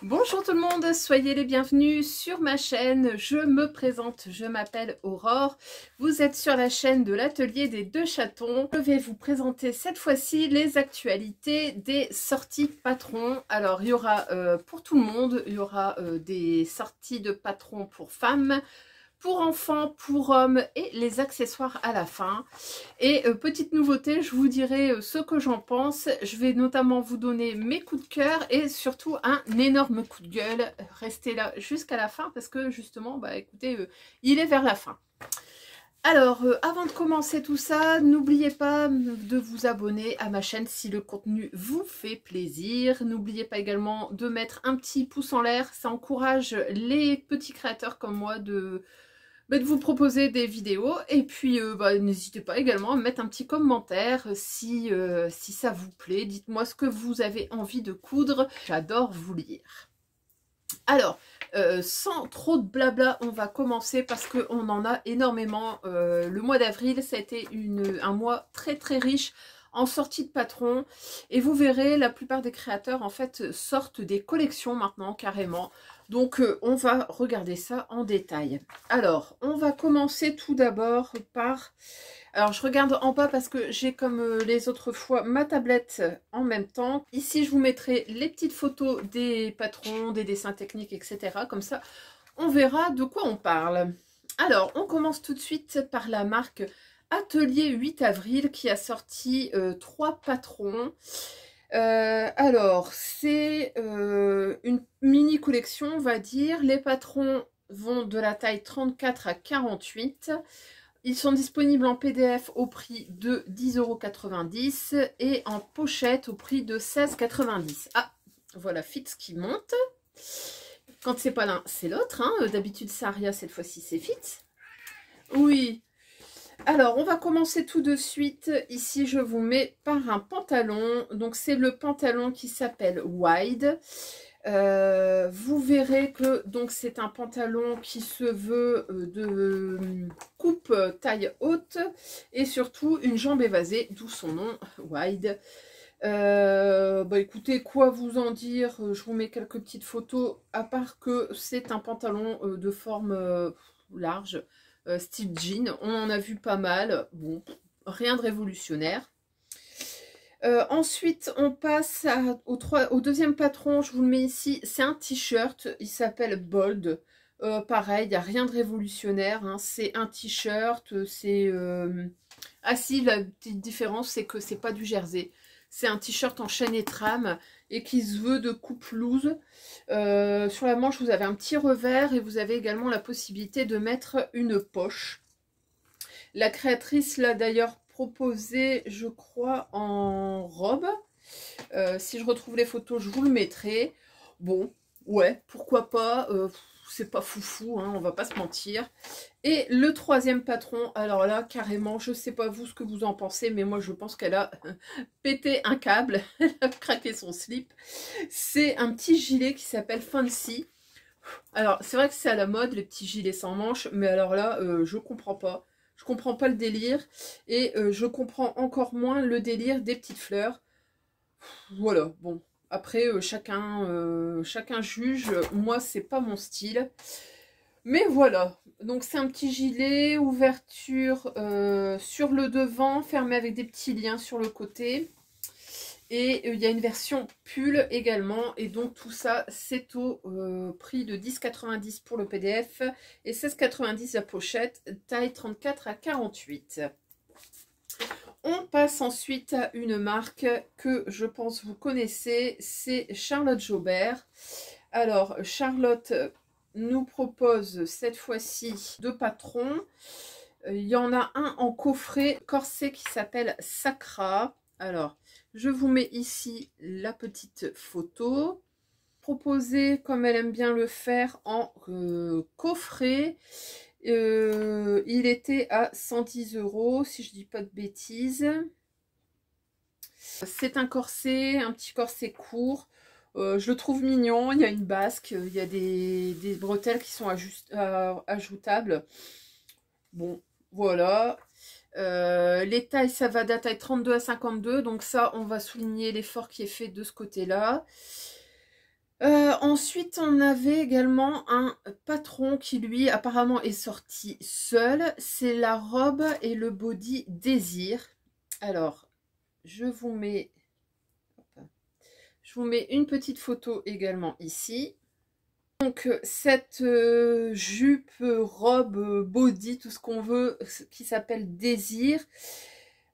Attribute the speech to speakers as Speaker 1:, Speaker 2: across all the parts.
Speaker 1: Bonjour tout le monde, soyez les bienvenus sur ma chaîne. Je me présente, je m'appelle Aurore. Vous êtes sur la chaîne de l'atelier des deux chatons. Je vais vous présenter cette fois-ci les actualités des sorties patrons. Alors il y aura pour tout le monde, il y aura des sorties de patrons pour femmes, pour enfants, pour hommes et les accessoires à la fin. Et petite nouveauté, je vous dirai ce que j'en pense. Je vais notamment vous donner mes coups de cœur et surtout un énorme coup de gueule. Restez là jusqu'à la fin parce que justement, bah écoutez, il est vers la fin. Alors, avant de commencer tout ça, n'oubliez pas de vous abonner à ma chaîne si le contenu vous fait plaisir. N'oubliez pas également de mettre un petit pouce en l'air. Ça encourage les petits créateurs comme moi de vous proposer des vidéos. Et puis, n'hésitez pas également à mettre un petit commentaire si ça vous plaît. Dites-moi ce que vous avez envie de coudre. J'adore vous lire. Alors, sans trop de blabla, on va commencer parce qu'on en a énormément. Le mois d'avril, ça a été un mois très très riche en sorties de patrons. Et vous verrez, la plupart des créateurs en fait sortent des collections maintenant carrément. Donc on va regarder ça en détail. Alors, on va commencer tout d'abord par... Alors, je regarde en bas parce que j'ai, comme les autres fois, ma tablette en même temps. Ici, je vous mettrai les petites photos des patrons, des dessins techniques, etc. Comme ça, on verra de quoi on parle. Alors, on commence tout de suite par la marque Atelier 8 avril qui a sorti 3 patrons. Alors, c'est une mini collection, on va dire. Les patrons vont de la taille 34 à 48. Ils sont disponibles en PDF au prix de 10,90 € et en pochette au prix de 16,90 €. Ah, voilà Fitz qui monte. Quand c'est pas l'un, c'est l'autre. Hein. D'habitude, c'est Aria, cette fois-ci, c'est Fitz. Oui. Alors, on va commencer tout de suite. Ici, je vous mets par un pantalon. Donc, c'est le pantalon qui s'appelle Wide. Vous verrez que donc c'est un pantalon qui se veut de coupe taille haute et surtout une jambe évasée, d'où son nom Wide. Écoutez, quoi vous en dire, je vous mets quelques petites photos, à part que c'est un pantalon de forme large, style jean. On en a vu pas mal, bon, rien de révolutionnaire. Ensuite, on passe au deuxième patron, je vous le mets ici, c'est un t-shirt, il s'appelle Bold. Pareil, il n'y a rien de révolutionnaire, hein. C'est un t-shirt, c'est... Ah si, la petite différence, c'est que c'est pas du jersey. C'est un t-shirt en chaîne et trame et qui se veut de coupe loose. Sur la manche, vous avez un petit revers et vous avez également la possibilité de mettre une poche. La créatrice l'a d'ailleurs proposé, je crois, en robe. Si je retrouve les photos, je vous le mettrai. Bon, ouais, pourquoi pas. C'est pas foufou, hein, on va pas se mentir. Et le troisième patron, alors là, carrément, je sais pas vous ce que vous en pensez, mais moi je pense qu'elle a pété un câble, elle a craqué son slip. C'est un petit gilet qui s'appelle Fancy. Alors, c'est vrai que c'est à la mode, les petits gilets sans manches, mais alors là, je comprends pas. Je comprends pas le délire et je comprends encore moins le délire des petites fleurs. Voilà, bon. Après, chacun juge. Moi, c'est pas mon style. Mais voilà. Donc, c'est un petit gilet, ouverture sur le devant, fermé avec des petits liens sur le côté. Et il y a une version pull également. Et donc tout ça, c'est au prix de 10,90 € pour le PDF et 16,90 € la pochette, taille 34 à 48. On passe ensuite à une marque que je pense vous connaissez, c'est Charlotte Jobert. Alors Charlotte nous propose cette fois-ci 2 patrons. Il y en a un en coffret corset qui s'appelle Sacra. Alors, je vous mets ici la petite photo. Proposée, comme elle aime bien le faire, en coffret. Il était à 110 €, si je dis pas de bêtises. C'est un corset, un petit corset court. Je le trouve mignon. Il y a une basque, il y a des bretelles qui sont ajoutables. Bon, voilà. Les tailles, ça va de la taille 32 à 52. Donc ça, on va souligner l'effort qui est fait de ce côté-là. Ensuite, on avait également un patron qui, lui, apparemment est sorti seul. C'est la robe et le body Désir. Alors, je vous mets une petite photo également ici. Donc, cette jupe, robe, body, tout ce qu'on veut, qui s'appelle Désir.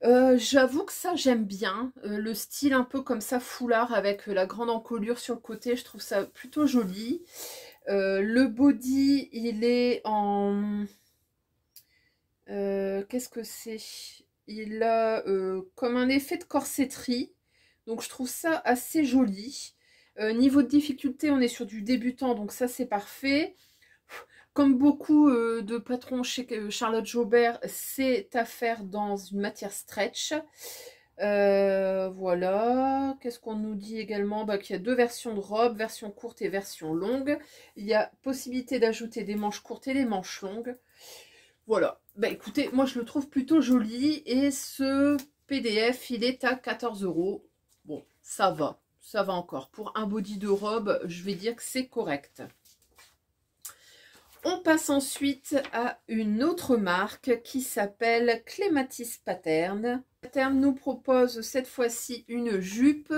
Speaker 1: J'avoue que ça j'aime bien, le style un peu comme ça foulard avec la grande encolure sur le côté, je trouve ça plutôt joli. Le body il est en... qu'est-ce que c'est? Il a comme un effet de corsetterie, donc je trouve ça assez joli. Niveau de difficulté on est sur du débutant, donc ça c'est parfait. Comme beaucoup de patrons chez Charlotte Jobert, c'est à faire dans une matière stretch. Voilà. Qu'est-ce qu'on nous dit également? Bah, qu'il y a deux versions de robe, version courte et version longue. Il y a possibilité d'ajouter des manches courtes et des manches longues. Voilà. Bah écoutez, moi je le trouve plutôt joli. Et ce PDF, il est à 14 €. Bon, ça va. Ça va encore. Pour un body de robe, je vais dire que c'est correct. On passe ensuite à une autre marque qui s'appelle Clematis Pattern. Pattern nous propose cette fois-ci une jupe.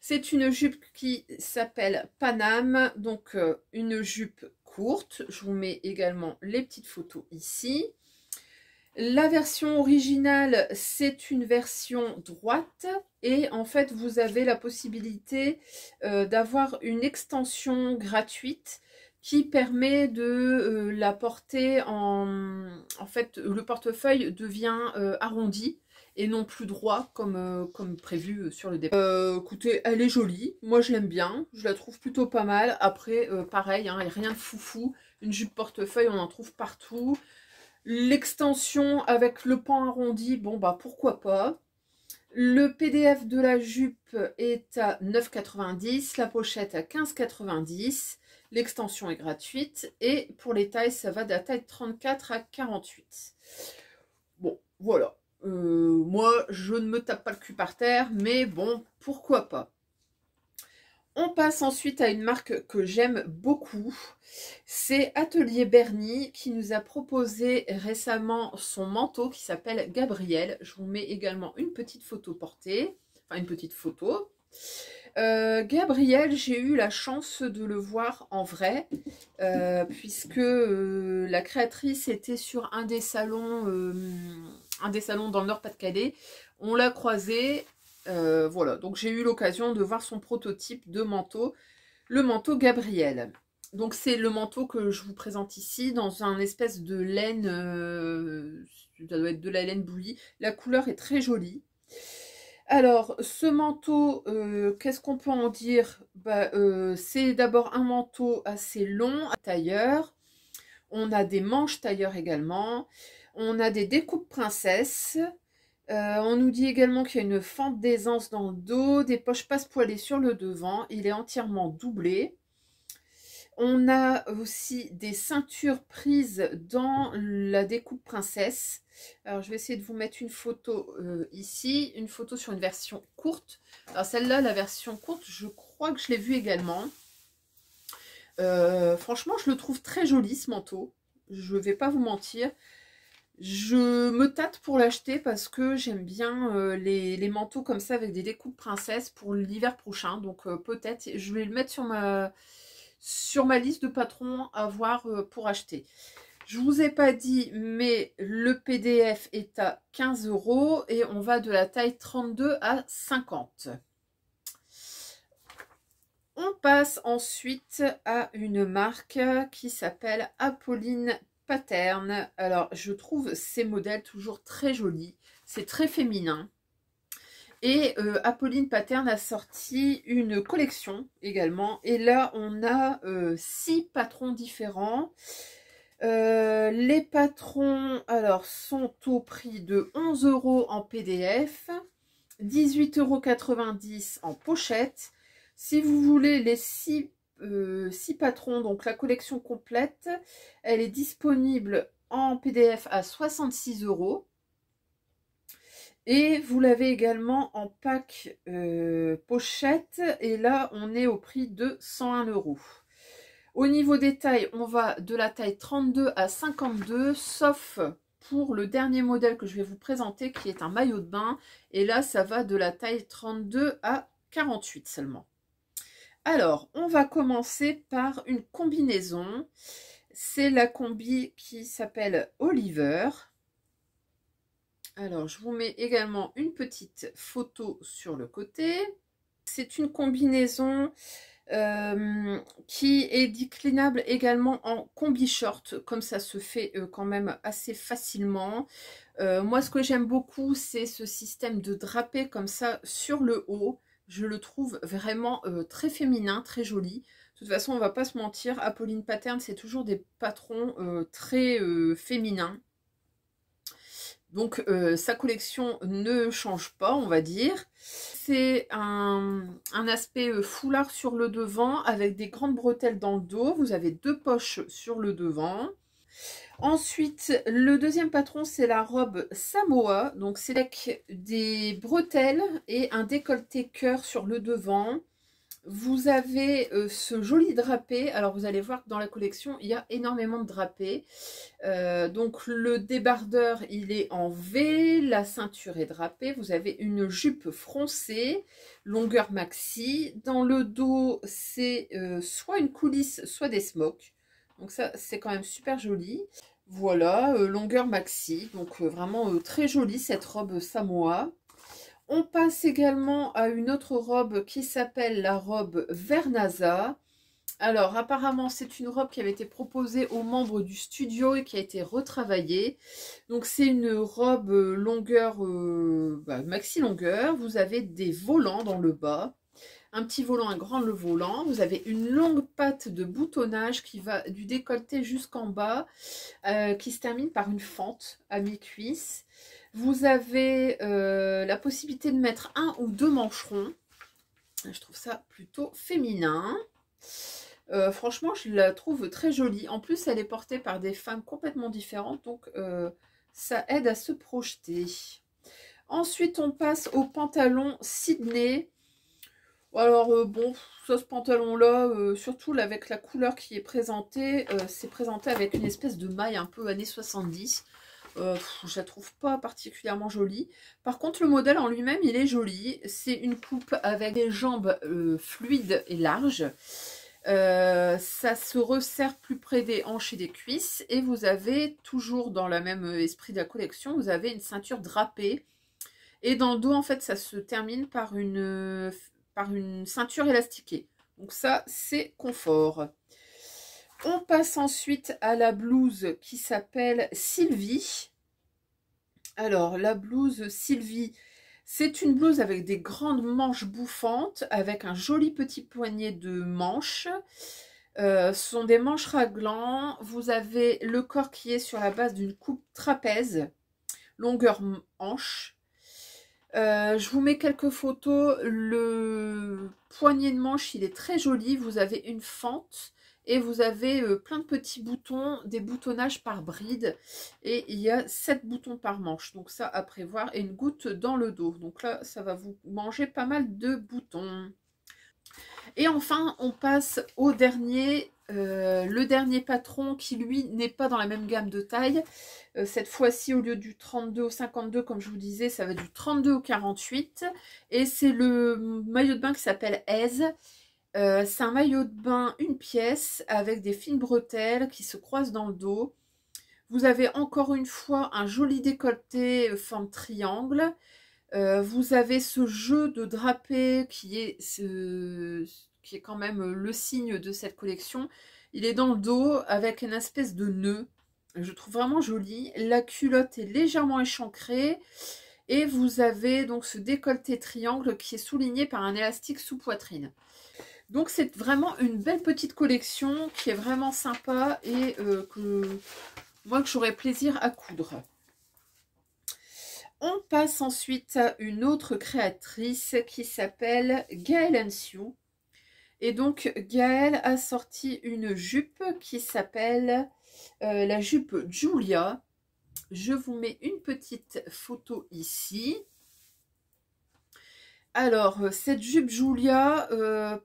Speaker 1: C'est une jupe qui s'appelle Paname, donc une jupe courte. Je vous mets également les petites photos ici. La version originale, c'est une version droite et en fait, vous avez la possibilité d'avoir une extension gratuite qui permet de la porter en fait, le portefeuille devient arrondi et non plus droit comme prévu sur le départ. Écoutez, elle est jolie, moi je l'aime bien, je la trouve plutôt pas mal. Après, pareil, hein, rien de foufou, une jupe portefeuille, on en trouve partout. L'extension avec le pan arrondi, bon bah pourquoi pas. Le PDF de la jupe est à 9,90 €, la pochette à 15,90 €, l'extension est gratuite et pour les tailles, ça va de la taille 34 à 48. Bon, voilà. Moi, je ne me tape pas le cul par terre, mais bon, pourquoi pas. On passe ensuite à une marque que j'aime beaucoup, c'est Atelier Berny qui nous a proposé récemment son manteau qui s'appelle Gabriel. Je vous mets également une petite photo portée, enfin une petite photo. Gabriel, j'ai eu la chance de le voir en vrai, puisque la créatrice était sur un des salons dans le Nord-Pas-de-Calais. On l'a croisé. Voilà, donc j'ai eu l'occasion de voir son prototype de manteau, le manteau Gabriel. Donc c'est le manteau que je vous présente ici dans un espèce de laine, ça doit être de la laine bouillie. La couleur est très jolie. Alors ce manteau, qu'est-ce qu'on peut en dire? Bah, c'est d'abord un manteau assez long, tailleur. On a des manches tailleur également. On a des découpes princesses. On nous dit également qu'il y a une fente d'aisance dans le dos, des poches passepoilées sur le devant. Il est entièrement doublé. On a aussi des ceintures prises dans la découpe princesse. Alors, je vais essayer de vous mettre une photo ici, une photo sur une version courte. Alors, celle-là, la version courte, je crois que je l'ai vue également. Franchement, je le trouve très joli, ce manteau. Je ne vais pas vous mentir. Je me tâte pour l'acheter parce que j'aime bien les manteaux comme ça avec des découpes princesse pour l'hiver prochain. Donc peut-être, je vais le mettre sur ma liste de patrons à voir pour acheter. Je vous ai pas dit, mais le PDF est à 15 € et on va de la taille 32 à 50. On passe ensuite à une marque qui s'appelle Apolline Pattern. Alors, je trouve ces modèles toujours très jolis. C'est très féminin. Et Apolline Pattern a sorti une collection également. Et là, on a 6 patrons différents. Les patrons alors, sont au prix de 11 € en PDF, 18,90 € en pochette. Si vous voulez les 6 patrons, donc la collection complète, elle est disponible en PDF à 66 €. Et vous l'avez également en pack pochette. Et là, on est au prix de 101 €. Au niveau des tailles, on va de la taille 32 à 52, sauf pour le dernier modèle que je vais vous présenter, qui est un maillot de bain. Et là, ça va de la taille 32 à 48 seulement. Alors, on va commencer par une combinaison. C'est la combi qui s'appelle Oliver. Alors, je vous mets également une petite photo sur le côté. C'est une combinaison qui est déclinable également en combi short, comme ça se fait quand même assez facilement. Moi, ce que j'aime beaucoup, c'est ce système de drapé comme ça sur le haut. Je le trouve vraiment très féminin, très joli. De toute façon, on va pas se mentir, Apolline Pattern, c'est toujours des patrons très féminins. Donc, sa collection ne change pas, on va dire. C'est un aspect foulard sur le devant avec des grandes bretelles dans le dos. Vous avez 2 poches sur le devant. Ensuite, le deuxième patron, c'est la robe Samoa. Donc, c'est avec des bretelles et un décolleté cœur sur le devant. Vous avez ce joli drapé. Alors, vous allez voir que dans la collection, il y a énormément de drapés. Donc, le débardeur, il est en V. La ceinture est drapée. Vous avez une jupe froncée, longueur maxi. Dans le dos, c'est soit une coulisse, soit des smocks. Donc, ça, c'est quand même super joli. Voilà, longueur maxi. Donc, vraiment très jolie cette robe Samoa. On passe également à une autre robe qui s'appelle la robe Vernazza. Alors apparemment c'est une robe qui avait été proposée aux membres du studio et qui a été retravaillée. Donc c'est une robe longueur, maxi longueur. Vous avez des volants dans le bas. Un petit volant, un grand volant. Vous avez une longue patte de boutonnage qui va du décolleté jusqu'en bas, qui se termine par une fente à mi-cuisse. Vous avez la possibilité de mettre 1 ou 2 mancherons. Je trouve ça plutôt féminin. Franchement, je la trouve très jolie. En plus, elle est portée par des femmes complètement différentes, donc ça aide à se projeter. Ensuite, on passe au pantalon Sydney. Alors, bon, ça, ce pantalon-là, surtout là, avec la couleur qui est présentée, c'est présenté avec une espèce de maille un peu années 70. Je la trouve pas particulièrement jolie. Par contre, le modèle en lui-même, il est joli. C'est une coupe avec des jambes fluides et larges. Ça se resserre plus près des hanches et des cuisses. Et vous avez, toujours dans le même esprit de la collection, vous avez une ceinture drapée. Et dans le dos, en fait, ça se termine par une ceinture élastiquée. Donc ça, c'est confort. On passe ensuite à la blouse qui s'appelle Sylvie. Alors, la blouse Sylvie, c'est une blouse avec des grandes manches bouffantes, avec un joli petit poignet de manches. Ce sont des manches raglan. Vous avez le corps qui est sur la base d'une coupe trapèze, longueur hanche. Je vous mets quelques photos. Le poignet de manche, il est très joli. Vous avez une fente. Et vous avez plein de petits boutons, des boutonnages par bride. Et il y a 7 boutons par manche. Donc ça à prévoir. Et une goutte dans le dos. Donc là, ça va vous manger pas mal de boutons. Et enfin, on passe au dernier. Le dernier patron qui, lui, n'est pas dans la même gamme de taille. Cette fois-ci, au lieu du 32 au 52, comme je vous disais, ça va du 32 au 48. Et c'est le maillot de bain qui s'appelle Aise. C'est un maillot de bain, une pièce, avec des fines bretelles qui se croisent dans le dos. Vous avez encore une fois un joli décolleté forme triangle. Vous avez ce jeu de drapé qui est quand même le signe de cette collection. Il est dans le dos avec une espèce de nœud. Je trouve vraiment joli. La culotte est légèrement échancrée. Et vous avez donc ce décolleté triangle qui est souligné par un élastique sous poitrine. Donc c'est vraiment une belle petite collection qui est vraiment sympa et que j'aurais plaisir à coudre. On passe ensuite à une autre créatrice qui s'appelle Gaëlle Sioux. Et donc Gaëlle a sorti une jupe qui s'appelle la jupe Julia. Je vous mets une petite photo ici. Alors, cette jupe Julia,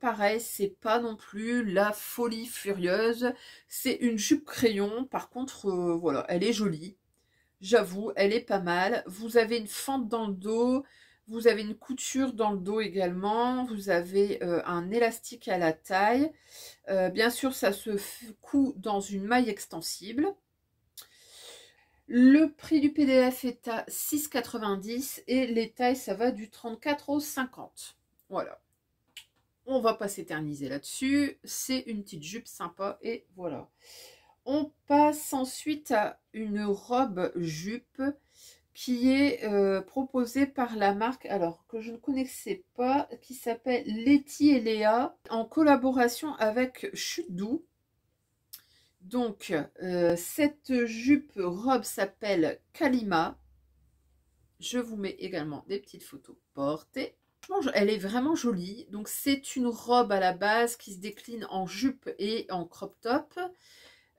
Speaker 1: pareil, c'est pas non plus la folie furieuse. C'est une jupe crayon. Par contre, voilà, elle est jolie. J'avoue, elle est pas mal. Vous avez une fente dans le dos. Vous avez une couture dans le dos également. Vous avez un élastique à la taille. Bien sûr, ça se coud dans une maille extensible. Le prix du PDF est à 6,90 et les tailles, ça va du 34 au 50. Voilà. On va pas s'éterniser là-dessus. C'est une petite jupe sympa et voilà. On passe ensuite à une robe jupe qui est proposée par la marque, alors que je ne connaissais pas, qui s'appelle Letty et Léa, en collaboration avec Chute Doux. Donc, cette jupe robe s'appelle Kalima. Je vous mets également des petites photos portées. Elle est vraiment jolie. Donc, c'est une robe à la base qui se décline en jupe et en crop top.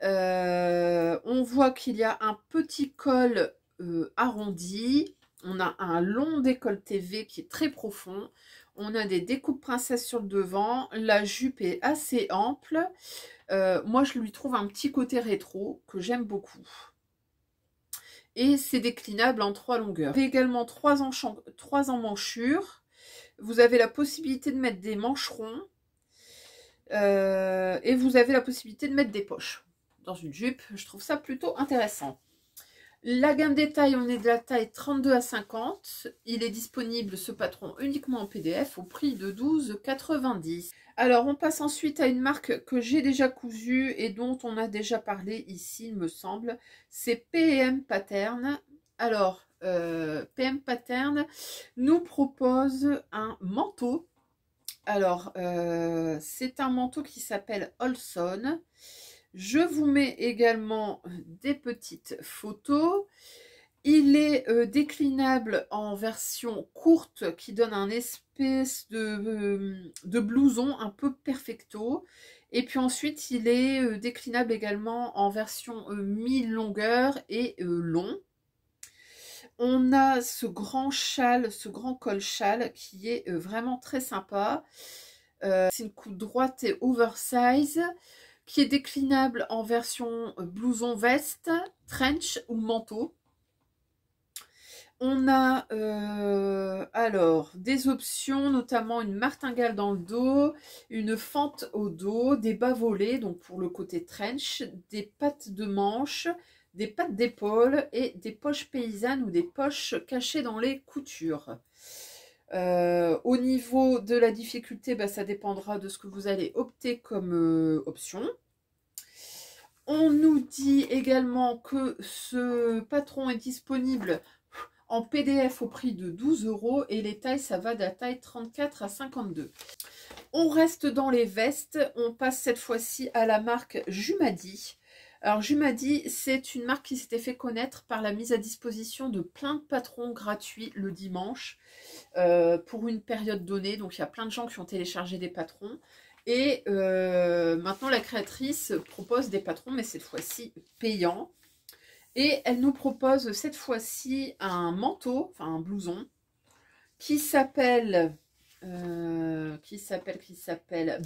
Speaker 1: On voit qu'il y a un petit col arrondi. On a un long décolleté V qui est très profond. On a des découpes princesses sur le devant. La jupe est assez ample. Moi, je lui trouve un petit côté rétro que j'aime beaucoup. Et c'est déclinable en 3 longueurs. Vous avez également 3 emmanchures. Vous avez la possibilité de mettre des mancherons. Et vous avez la possibilité de mettre des poches dans une jupe. Je trouve ça plutôt intéressant. La gamme des tailles, on est de la taille 32 à 50. Il est disponible, ce patron, uniquement en PDF au prix de 12,90 €. Alors, on passe ensuite à une marque que j'ai déjà cousue et dont on a déjà parlé ici, il me semble. C'est PM Pattern. Alors, PM Pattern nous propose un manteau. Alors, c'est un manteau qui s'appelle Olson. Je vous mets également des petites photos. Il est déclinable en version courte qui donne un espèce de blouson un peu perfecto. Et puis ensuite, il est déclinable également en version mi-longueur et long. On a ce grand châle, ce grand col châle qui est vraiment très sympa. C'est une coupe droite et oversize qui est déclinable en version blouson veste, trench ou manteau. On a alors des options, notamment une martingale dans le dos, une fente au dos, des bas volés, donc pour le côté trench, des pattes de manche, des pattes d'épaule et des poches paysannes ou des poches cachées dans les coutures. Au niveau de la difficulté, bah, ça dépendra de ce que vous allez opter comme option. On nous dit également que ce patron est disponible en PDF au prix de 12 € et les tailles, ça va de la taille 34 à 52. On reste dans les vestes, on passe cette fois-ci à la marque Jumadi. Alors Jumadi, c'est une marque qui s'était fait connaître par la mise à disposition de plein de patrons gratuits le dimanche pour une période donnée. Donc il y a plein de gens qui ont téléchargé des patrons. Et maintenant la créatrice propose des patrons, mais cette fois-ci payants. Et elle nous propose cette fois-ci un manteau, enfin un blouson, qui s'appelle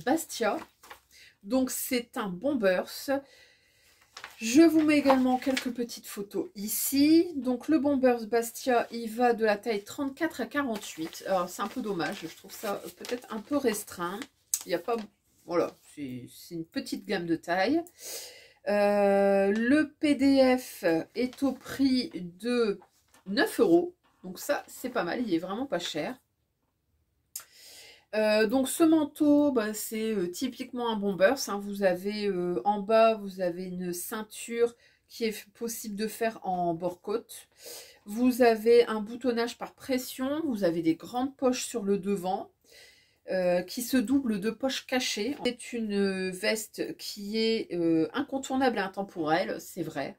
Speaker 1: Bastia. Donc c'est un bombers. Je vous mets également quelques petites photos ici. Donc le bombers Bastia, il va de la taille 34 à 48. Alors c'est un peu dommage, je trouve ça peut-être un peu restreint. Il n'y a pas... Voilà, c'est une petite gamme de taille. Le PDF est au prix de 9 €. Donc ça, c'est pas mal, il est vraiment pas cher. Donc ce manteau, bah, c'est typiquement un bombers. Hein. Vous avez en bas, vous avez une ceinture qui est possible de faire en bord-côte. Vous avez un boutonnage par pression. Vous avez des grandes poches sur le devant qui se doublent de poches cachées. C'est une veste qui est incontournable et intemporelle, c'est vrai.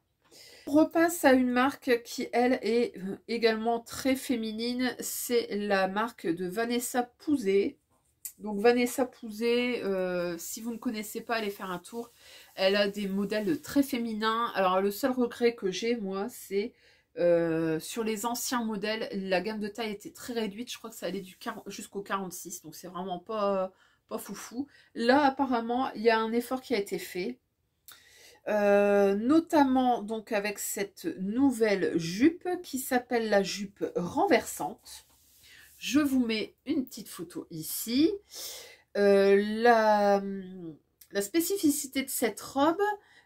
Speaker 1: On repasse à une marque qui, elle, est également très féminine. C'est la marque de Vanessa Pouzet. Donc Vanessa Pouzet, si vous ne connaissez pas, allez faire un tour. Elle a des modèles très féminins. Alors le seul regret que j'ai, moi, c'est Sur les anciens modèles, la gamme de taille était très réduite. Je crois que ça allait jusqu'au 46. Donc c'est vraiment pas foufou. Là, apparemment, il y a un effort qui a été fait. Notamment donc avec cette nouvelle jupe qui s'appelle la jupe renversante. Je vous mets une petite photo ici. La spécificité de cette robe,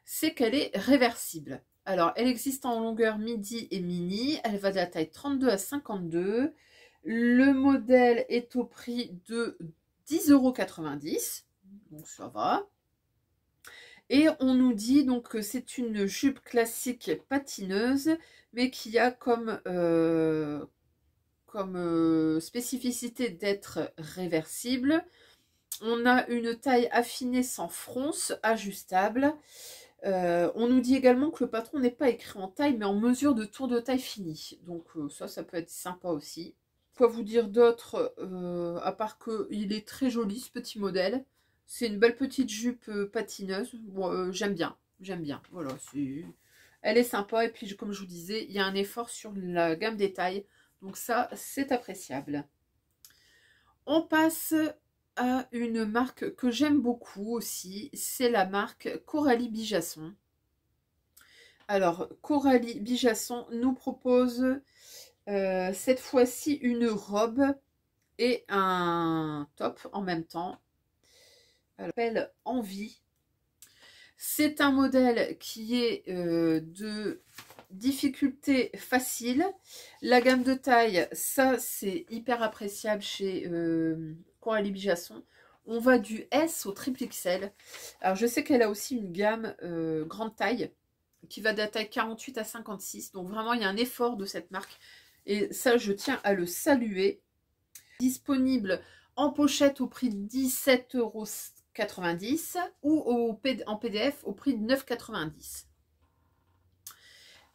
Speaker 1: c'est qu'elle est réversible. Alors, elle existe en longueur midi et mini. Elle va de la taille 32 à 52. Le modèle est au prix de 10,90 €. Donc, ça va. Et on nous dit donc que c'est une jupe classique patineuse, mais qui a comme spécificité d'être réversible. On a une taille affinée sans fronce, ajustable. On nous dit également que le patron n'est pas écrit en taille, mais en mesure de tour de taille fini. Donc ça peut être sympa aussi. Quoi vous dire d'autre, à part qu'il est très joli ce petit modèle. C'est une belle petite jupe patineuse. Bon, j'aime bien. Voilà, elle est sympa. Et puis, comme je vous disais, il y a un effort sur la gamme des tailles. Donc ça, c'est appréciable. On passe à une marque que j'aime beaucoup aussi. C'est la marque Coralie Bijasson. Alors, Coralie Bijasson nous propose cette fois-ci une robe et un top en même temps. Elle s'appelle Envie. C'est un modèle qui est de difficulté facile. La gamme de taille, ça c'est hyper appréciable chez Coralie Bijasson. On va du S au triple XL. Alors je sais qu'elle a aussi une gamme grande taille qui va de la taille 48 à 56. Donc vraiment il y a un effort de cette marque. Et ça je tiens à le saluer. Disponible en pochette au prix de 17,90 € ou en PDF au prix de 9,90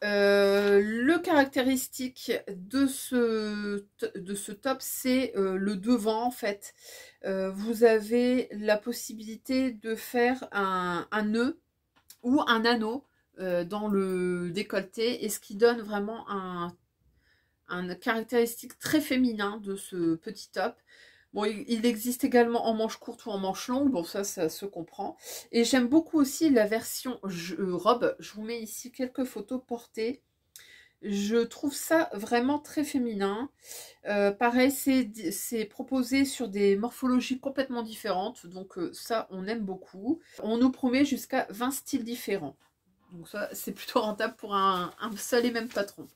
Speaker 1: €. Le caractéristique de ce top, c'est le devant en fait. Vous avez la possibilité de faire un nœud ou un anneau dans le décolleté, et ce qui donne vraiment un caractéristique très féminin de ce petit top. Bon, il existe également en manche courte ou en manche longue. Bon, ça se comprend. Et j'aime beaucoup aussi la version robe. Je vous mets ici quelques photos portées. Je trouve ça vraiment très féminin. Pareil, c'est proposé sur des morphologies complètement différentes. Donc ça, on aime beaucoup. On nous promet jusqu'à 20 styles différents. Donc ça, c'est plutôt rentable pour un seul et même patron.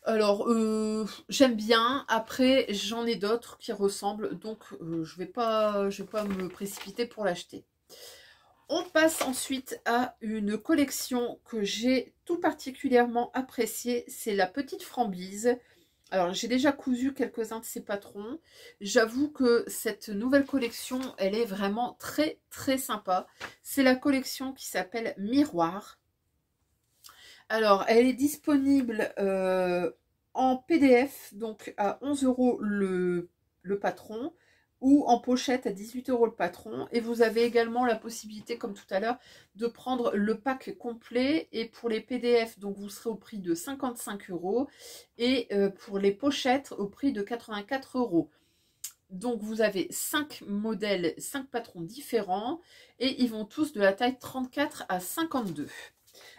Speaker 1: Alors, j'aime bien. Après, j'en ai d'autres qui ressemblent. Donc, je vais pas me précipiter pour l'acheter. On passe ensuite à une collection que j'ai tout particulièrement appréciée. C'est la Petite Framboise. Alors, j'ai déjà cousu quelques-uns de ces patrons. J'avoue que cette nouvelle collection, elle est vraiment très, très sympa. C'est la collection qui s'appelle Miroir. Alors, elle est disponible en PDF, donc à 11 € le patron, ou en pochette à 18 € le patron. Et vous avez également la possibilité, comme tout à l'heure, de prendre le pack complet. Et pour les PDF, donc vous serez au prix de 55 €. Et pour les pochettes, au prix de 84 €. Donc vous avez 5 modèles, 5 patrons différents. Et ils vont tous de la taille 34 à 52.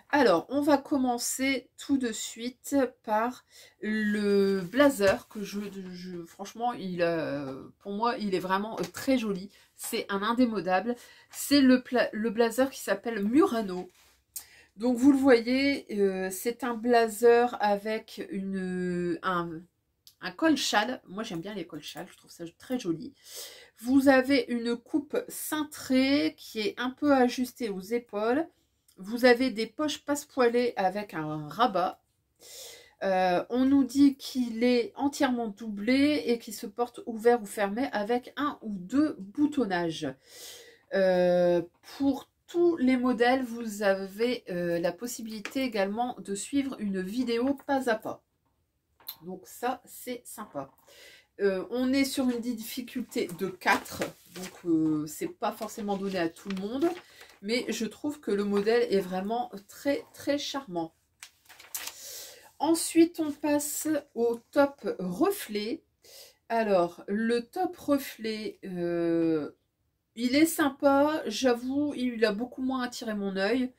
Speaker 1: Alors, on va commencer tout de suite par le blazer que franchement, pour moi, il est vraiment très joli. C'est un indémodable. C'est le blazer qui s'appelle Murano. Donc, vous le voyez, c'est un blazer avec un col châle. Moi, j'aime bien les cols châles, je trouve ça très joli. Vous avez une coupe cintrée qui est un peu ajustée aux épaules. Vous avez des poches passepoilées avec un rabat. On nous dit qu'il est entièrement doublé et qu'il se porte ouvert ou fermé avec un ou deux boutonnages. Pour tous les modèles, vous avez la possibilité également de suivre une vidéo pas à pas. Donc ça, c'est sympa. On est sur une difficulté de 4, donc c'est pas forcément donné à tout le monde, mais je trouve que le modèle est vraiment très très charmant. Ensuite, on passe au top reflet. Alors, le top reflet, il est sympa, j'avoue, il a beaucoup moins attiré mon œil.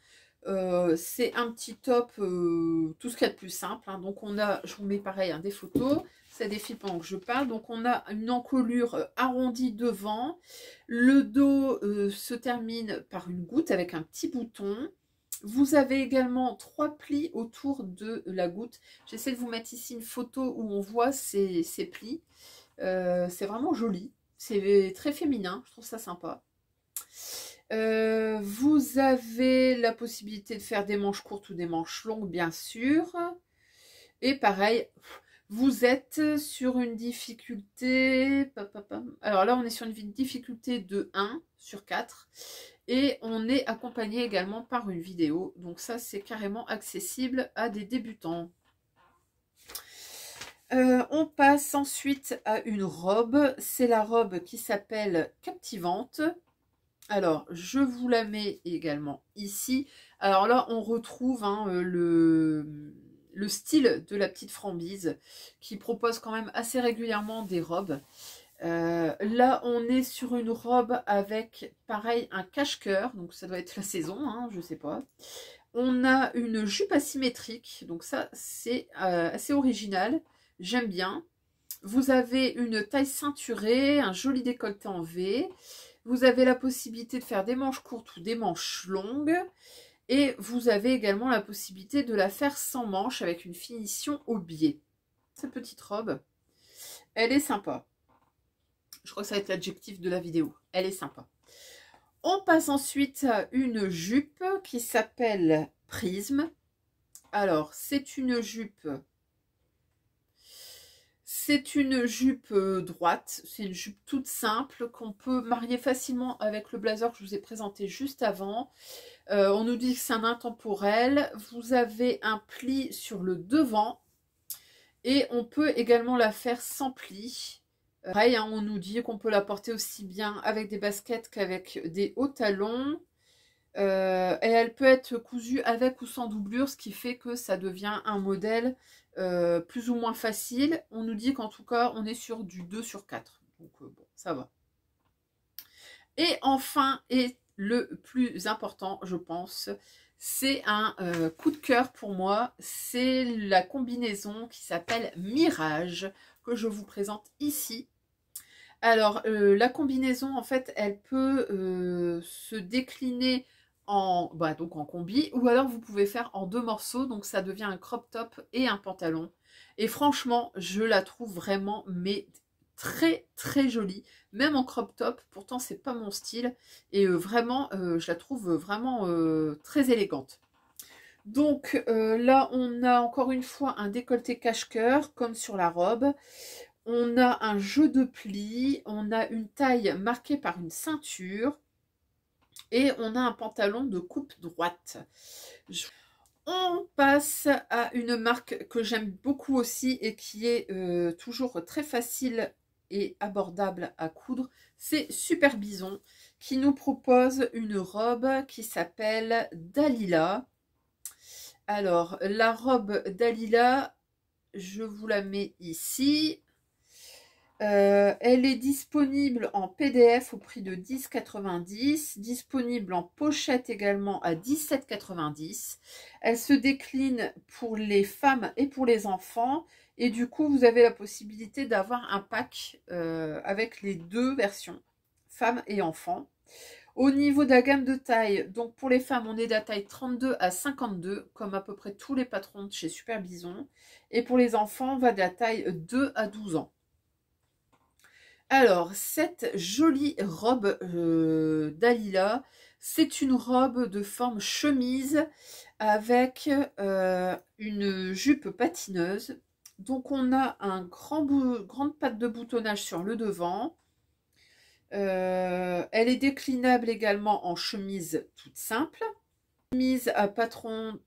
Speaker 1: C'est un petit top, tout ce qu'il y a de plus simple. Hein. Donc, on a, je vous mets pareil, hein, des photos. Ça défile pendant que je parle. Donc, on a une encolure arrondie devant. Le dos se termine par une goutte avec un petit bouton. Vous avez également 3 plis autour de la goutte. J'essaie de vous mettre ici une photo où on voit ces plis. C'est vraiment joli. C'est très féminin. Je trouve ça sympa. Vous avez la possibilité de faire des manches courtes ou des manches longues, bien sûr. Et pareil, vous êtes sur une difficulté... Alors là, on est sur une difficulté de 1 sur 4. Et on est accompagné également par une vidéo. Donc ça, c'est carrément accessible à des débutants. On passe ensuite à une robe. C'est la robe qui s'appelle Captivante. Alors, je vous la mets également ici. Alors là, on retrouve hein, le style de la petite Frambise qui propose quand même assez régulièrement des robes. Là, on est sur une robe avec, pareil, un cache-cœur. Donc, ça doit être la saison, hein, je sais pas. On a une jupe asymétrique. Donc, ça, c'est assez original. J'aime bien. Vous avez une taille ceinturée, un joli décolleté en V. Vous avez la possibilité de faire des manches courtes ou des manches longues. Et vous avez également la possibilité de la faire sans manches avec une finition au biais. Cette petite robe, elle est sympa. Je crois que ça va être l'adjectif de la vidéo. Elle est sympa. On passe ensuite à une jupe qui s'appelle Prisme. Alors, c'est une jupe... C'est une jupe droite, c'est une jupe toute simple qu'on peut marier facilement avec le blazer que je vous ai présenté juste avant. On nous dit que c'est un intemporel. Vous avez un pli sur le devant et on peut également la faire sans pli. Pareil, hein, on nous dit qu'on peut la porter aussi bien avec des baskets qu'avec des hauts talons. Et elle peut être cousue avec ou sans doublure, ce qui fait que ça devient un modèle plus ou moins facile. On nous dit qu'en tout cas, on est sur du 2 sur 4. Donc bon, ça va. Et enfin, et le plus important, je pense, c'est un coup de cœur pour moi. C'est la combinaison qui s'appelle Mirage, que je vous présente ici. Alors, la combinaison, en fait, elle peut se décliner donc en combi, ou alors vous pouvez faire en 2 morceaux, donc ça devient un crop top et un pantalon. Et franchement, je la trouve vraiment, mais très très jolie, même en crop top. Pourtant, c'est pas mon style, et vraiment, je la trouve vraiment très élégante. Donc là, on a encore une fois un décolleté cache-cœur, comme sur la robe. On a un jeu de plis, on a une taille marquée par une ceinture et on a un pantalon de coupe droite. On passe à une marque que j'aime beaucoup aussi et qui est toujours très facile et abordable à coudre. C'est Super Bison qui nous propose une robe qui s'appelle Dalila. Alors, la robe Dalila, je vous la mets ici. Elle est disponible en PDF au prix de 10,90 €, disponible en pochette également à 17,90 €. Elle se décline pour les femmes et pour les enfants et du coup vous avez la possibilité d'avoir un pack avec les deux versions, femmes et enfants. Au niveau de la gamme de taille, donc pour les femmes, on est de la taille 32 à 52, comme à peu près tous les patrons de chez Super Bison. Et pour les enfants, on va de la taille 2 à 12 ans. Alors, cette jolie robe Dalila, c'est une robe de forme chemise avec une jupe patineuse. Donc, on a un grande patte de boutonnage sur le devant. Elle est déclinable également en chemise toute simple. Chemise à patron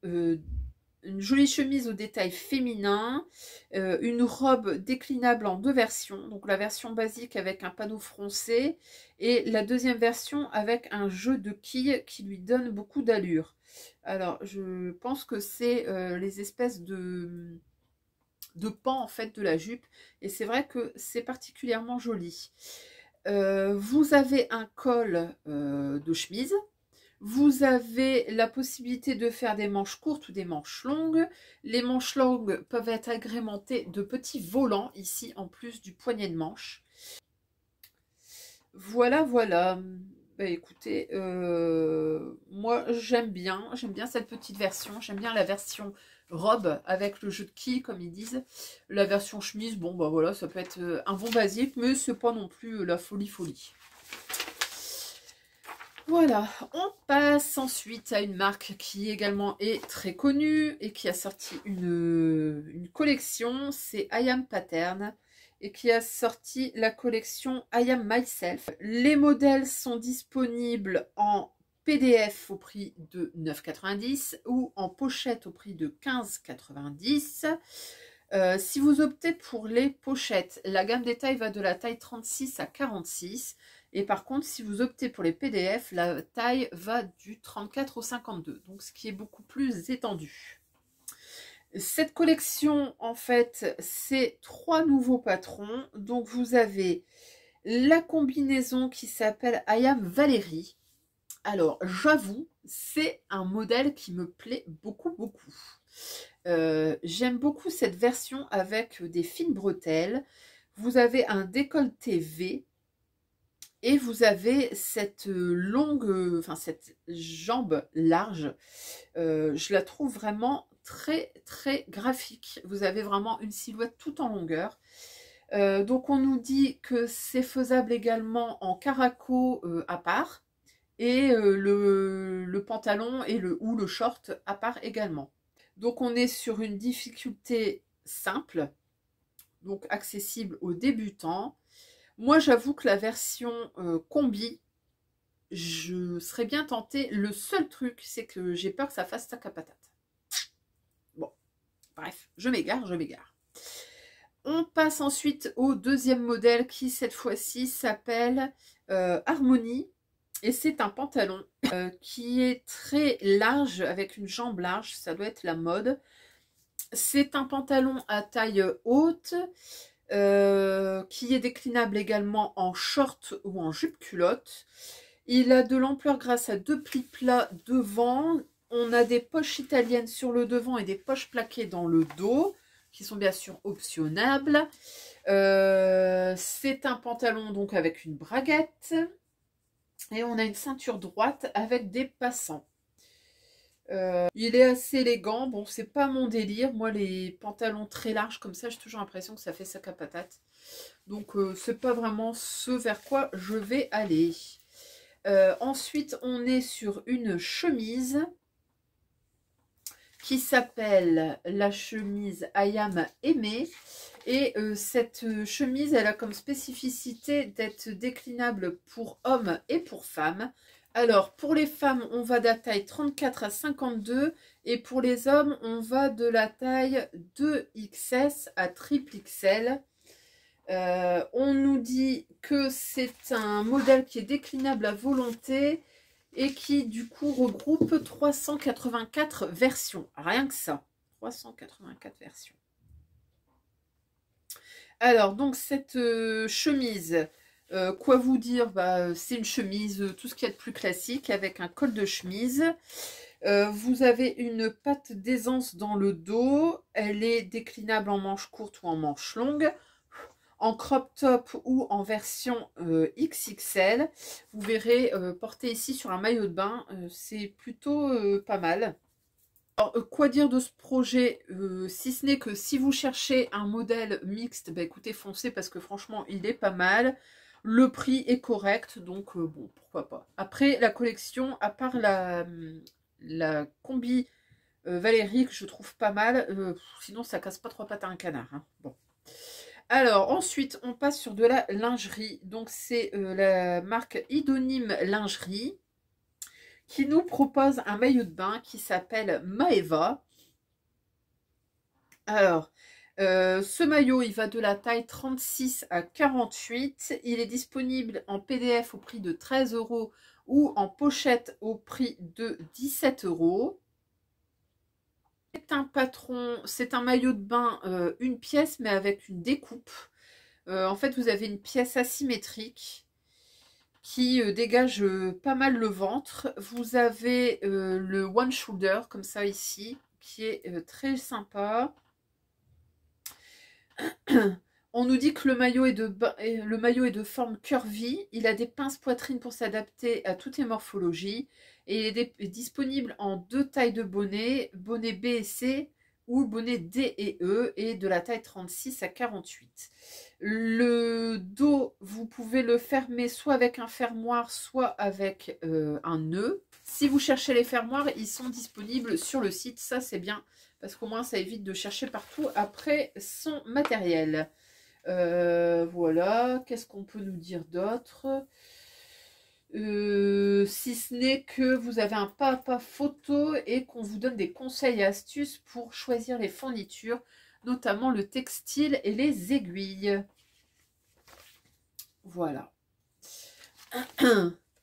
Speaker 1: une jolie chemise au détail féminin, une robe déclinable en deux versions, donc la version basique avec un panneau froncé et la deuxième version avec un jeu de quilles qui lui donne beaucoup d'allure. Alors je pense que c'est les espèces de pans en fait de la jupe, et c'est vrai que c'est particulièrement joli. Vous avez un col de chemise. Vous avez la possibilité de faire des manches courtes ou des manches longues. Les manches longues peuvent être agrémentées de petits volants ici en plus du poignet de manche. Voilà, voilà. Bah, écoutez, moi j'aime bien cette petite version. J'aime bien la version robe avec le jeu de quilles comme ils disent. La version chemise, bon bah voilà, ça peut être un bon basique, mais c'est pas non plus la folie. Voilà, on passe ensuite à une marque qui également est très connue et qui a sorti une collection, c'est I Am Pattern, et qui a sorti la collection I Am Myself. Les modèles sont disponibles en PDF au prix de 9,90 ou en pochette au prix de 15,90. Si vous optez pour les pochettes, la gamme des tailles va de la taille 36 à 46. Et par contre, si vous optez pour les PDF, la taille va du 34 au 52. Donc, ce qui est beaucoup plus étendu. Cette collection, en fait, c'est 3 nouveaux patrons. Donc, vous avez la combinaison qui s'appelle I Am Valérie. Alors, j'avoue, c'est un modèle qui me plaît beaucoup. J'aime beaucoup cette version avec des fines bretelles. Vous avez un décolleté V et vous avez cette longue, cette jambe large. Je la trouve vraiment très graphique. Vous avez vraiment une silhouette tout en longueur. Donc on nous dit que c'est faisable également en caraco à part et le pantalon et ou le short à part également. Donc on est sur une difficulté simple, donc accessible aux débutants. Moi j'avoue que la version combi, je serais bien tentée. Le seul truc, c'est que j'ai peur que ça fasse sac à patate. Bon, bref, je m'égare. On passe ensuite au deuxième modèle qui cette fois-ci s'appelle Harmonie. Et c'est un pantalon qui est très large, avec une jambe large, ça doit être la mode. C'est un pantalon à taille haute, qui est déclinable également en short ou en jupe culotte. Il a de l'ampleur grâce à 2 plis plats devant. On a des poches italiennes sur le devant et des poches plaquées dans le dos, qui sont bien sûr optionnables. C'est un pantalon donc avec une braguette. Et on a une ceinture droite avec des passants. Il est assez élégant. Bon, c'est pas mon délire. Moi, les pantalons très larges comme ça, j'ai toujours l'impression que ça fait sac à patate. Donc, c'est pas vraiment ce vers quoi je vais aller. Ensuite, on est sur une chemise qui s'appelle la chemise I Am Aimée. Et cette chemise, elle a comme spécificité d'être déclinable pour hommes et pour femmes. Alors, pour les femmes, on va de la taille 34 à 52. Et pour les hommes, on va de la taille 2XS à triple XL. On nous dit que c'est un modèle qui est déclinable à volonté et qui, du coup, regroupe 384 versions. Rien que ça. 384 versions. Alors, donc, cette chemise, quoi vous dire, c'est une chemise, tout ce qu'il y a de plus classique, avec un col de chemise. Vous avez une patte d'aisance dans le dos. Elle est déclinable en manche courte ou en manche longue, en crop top ou en version XXL. Vous verrez, porté ici sur un maillot de bain, c'est plutôt pas mal. Alors, quoi dire de ce projet, si ce n'est que si vous cherchez un modèle mixte, écoutez, foncez parce que franchement, il est pas mal. Le prix est correct, donc bon, pourquoi pas. Après, la collection, à part la combi Valérie, que je trouve pas mal, sinon ça casse pas trois pattes à un canard. Hein. Bon. Alors, ensuite, on passe sur de la lingerie. Donc, c'est la marque Idonyme Lingerie qui nous propose un maillot de bain qui s'appelle Maeva. Alors, ce maillot, il va de la taille 36 à 48. Il est disponible en PDF au prix de 13 € ou en pochette au prix de 17 €. C'est un patron, c'est un maillot de bain, une pièce, mais avec une découpe. En fait, vous avez une pièce asymétrique qui dégage pas mal le ventre. Vous avez le one shoulder, comme ça ici, qui est très sympa. On nous dit que le maillot est de forme curvy. Il a des pinces poitrine pour s'adapter à toutes les morphologies. Et il est disponible en 2 tailles de bonnet, bonnet B et C ou bonnet D et E, et de la taille 36 à 48. Le dos, vous pouvez le fermer soit avec un fermoir, soit avec un nœud. Si vous cherchez les fermoirs, ils sont disponibles sur le site. Ça, c'est bien, parce qu'au moins, ça évite de chercher partout après son matériel. Voilà, qu'est-ce qu'on peut nous dire d'autre? Si ce n'est que vous avez un pas à pas photo et qu'on vous donne des conseils et astuces pour choisir les fournitures, notamment le textile et les aiguilles. Voilà.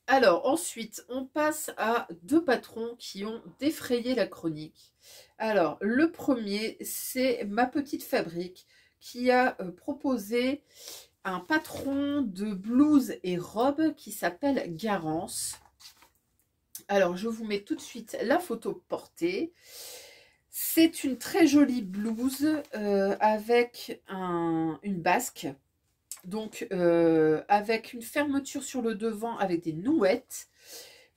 Speaker 1: Alors ensuite, on passe à 2 patrons qui ont défrayé la chronique. Alors, le premier, c'est Ma Petite Fabrique qui a proposé un patron de blouse et robe qui s'appelle Garance. Alors, je vous mets tout de suite la photo portée. C'est une très jolie blouse avec une basque. Donc, avec une fermeture sur le devant avec des nouettes.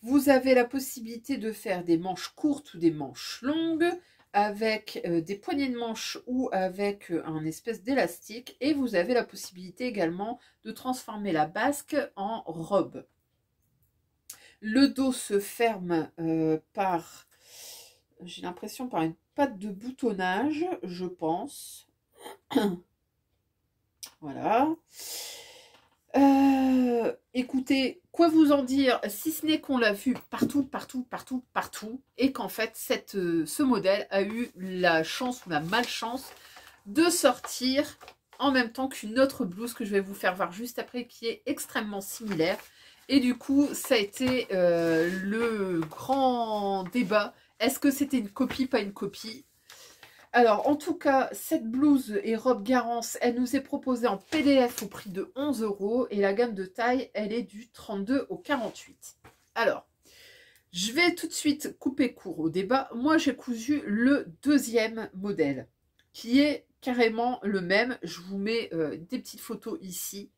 Speaker 1: Vous avez la possibilité de faire des manches courtes ou des manches longues, avec des poignées de manches ou avec un espèce d'élastique. Et vous avez la possibilité également de transformer la basque en robe. Le dos se ferme par, j'ai l'impression, par une patte de boutonnage, je pense. Voilà. Écoutez, quoi vous en dire, si ce n'est qu'on l'a vu partout, partout, partout, partout, et qu'en fait, ce modèle a eu la chance ou la malchance de sortir en même temps qu'une autre blouse que je vais vous faire voir juste après, qui est extrêmement similaire. Et du coup, ça a été le grand débat. Est-ce que c'était une copie, pas une copie? Alors, en tout cas, cette blouse et robe Garance, elle nous est proposée en PDF au prix de 11 € et la gamme de taille, elle est du 32 au 48. Alors, je vais tout de suite couper court au débat. Moi, j'ai cousu le deuxième modèle, qui est carrément le même. Je vous mets des petites photos ici,